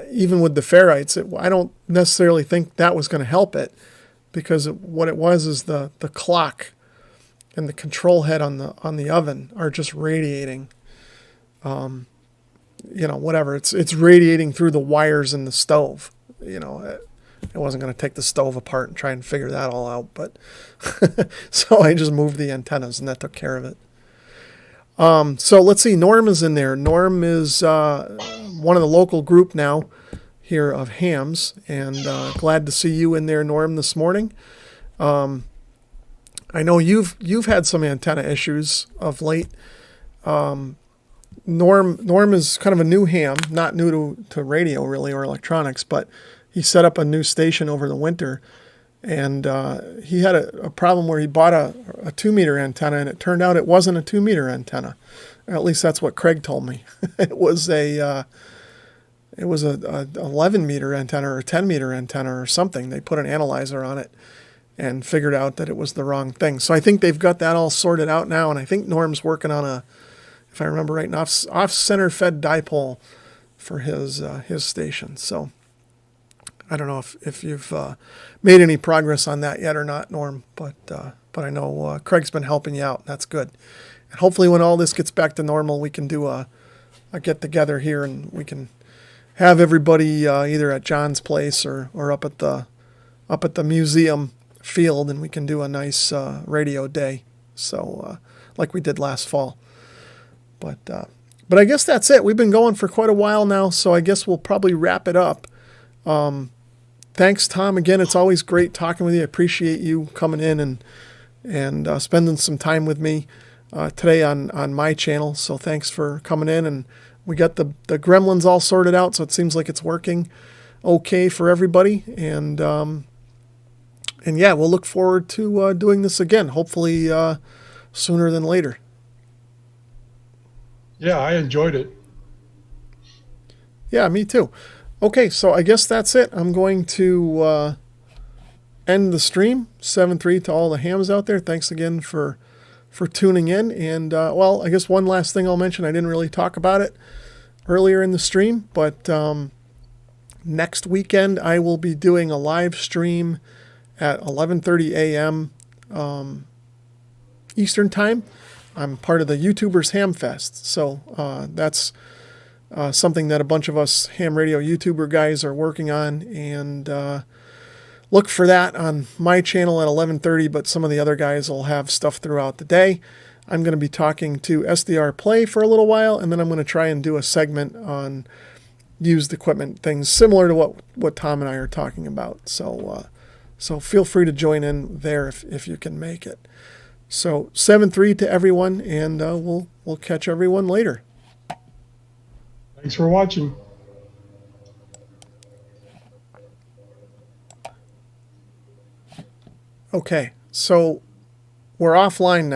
even with the ferrites, I don't necessarily think that was going to help it, because what it was is the clock and the control head on the oven are just radiating. Whatever. It's radiating through the wires in the stove. I wasn't going to take the stove apart and try and figure that all out, but so I just moved the antennas and that took care of it. So let's see. Norm is in there. Norm is one of the local group now here of hams, and glad to see you in there, Norm, this morning. I know you've had some antenna issues of late. Norm is kind of a new ham, not new to radio really or electronics, but he set up a new station over the winter, and he had a problem where he bought a 2-meter antenna, and it turned out it wasn't a 2-meter antenna. At least that's what Craig told me. It was It was a 11 meter antenna or a 10 meter antenna or something. They put an analyzer on it and figured out that it was the wrong thing. So I think they've got that all sorted out now, and I think Norm's working on if I remember right, an off-center fed dipole for his station. So I don't know if you've made any progress on that yet or not, Norm, but I know Craig's been helping you out. That's good. And hopefully when all this gets back to normal, we can do a get-together here, and we can have everybody either at John's place or up at the museum field, and we can do a nice radio day. So like we did last fall. But I guess that's it. We've been going for quite a while now, so I guess we'll probably wrap it up. Thanks, Tom. Again, it's always great talking with you. I appreciate you coming in and spending some time with me today on my channel. So thanks for coming in. And we got the gremlins all sorted out, so it seems like it's working okay for everybody. And yeah, we'll look forward to doing this again, hopefully sooner than later. Yeah, I enjoyed it. Yeah, me too. Okay, so I guess that's it. I'm going to end the stream. 7-3 to all the hams out there. Thanks again for tuning in. And, well, I guess one last thing I'll mention. I didn't really talk about it earlier in the stream, but next weekend I will be doing a live stream at 11:30 a.m. Eastern Time. I'm part of the YouTubers Ham Fest, so that's something that a bunch of us ham radio YouTuber guys are working on, and look for that on my channel at 11:30, but some of the other guys will have stuff throughout the day. I'm going to be talking to SDR Play for a little while, and then I'm going to try and do a segment on used equipment, things similar to what Tom and I are talking about. So feel free to join in there if you can make it. So 7-3 to everyone, and we'll catch everyone later. Thanks for watching. Okay, so we're offline now.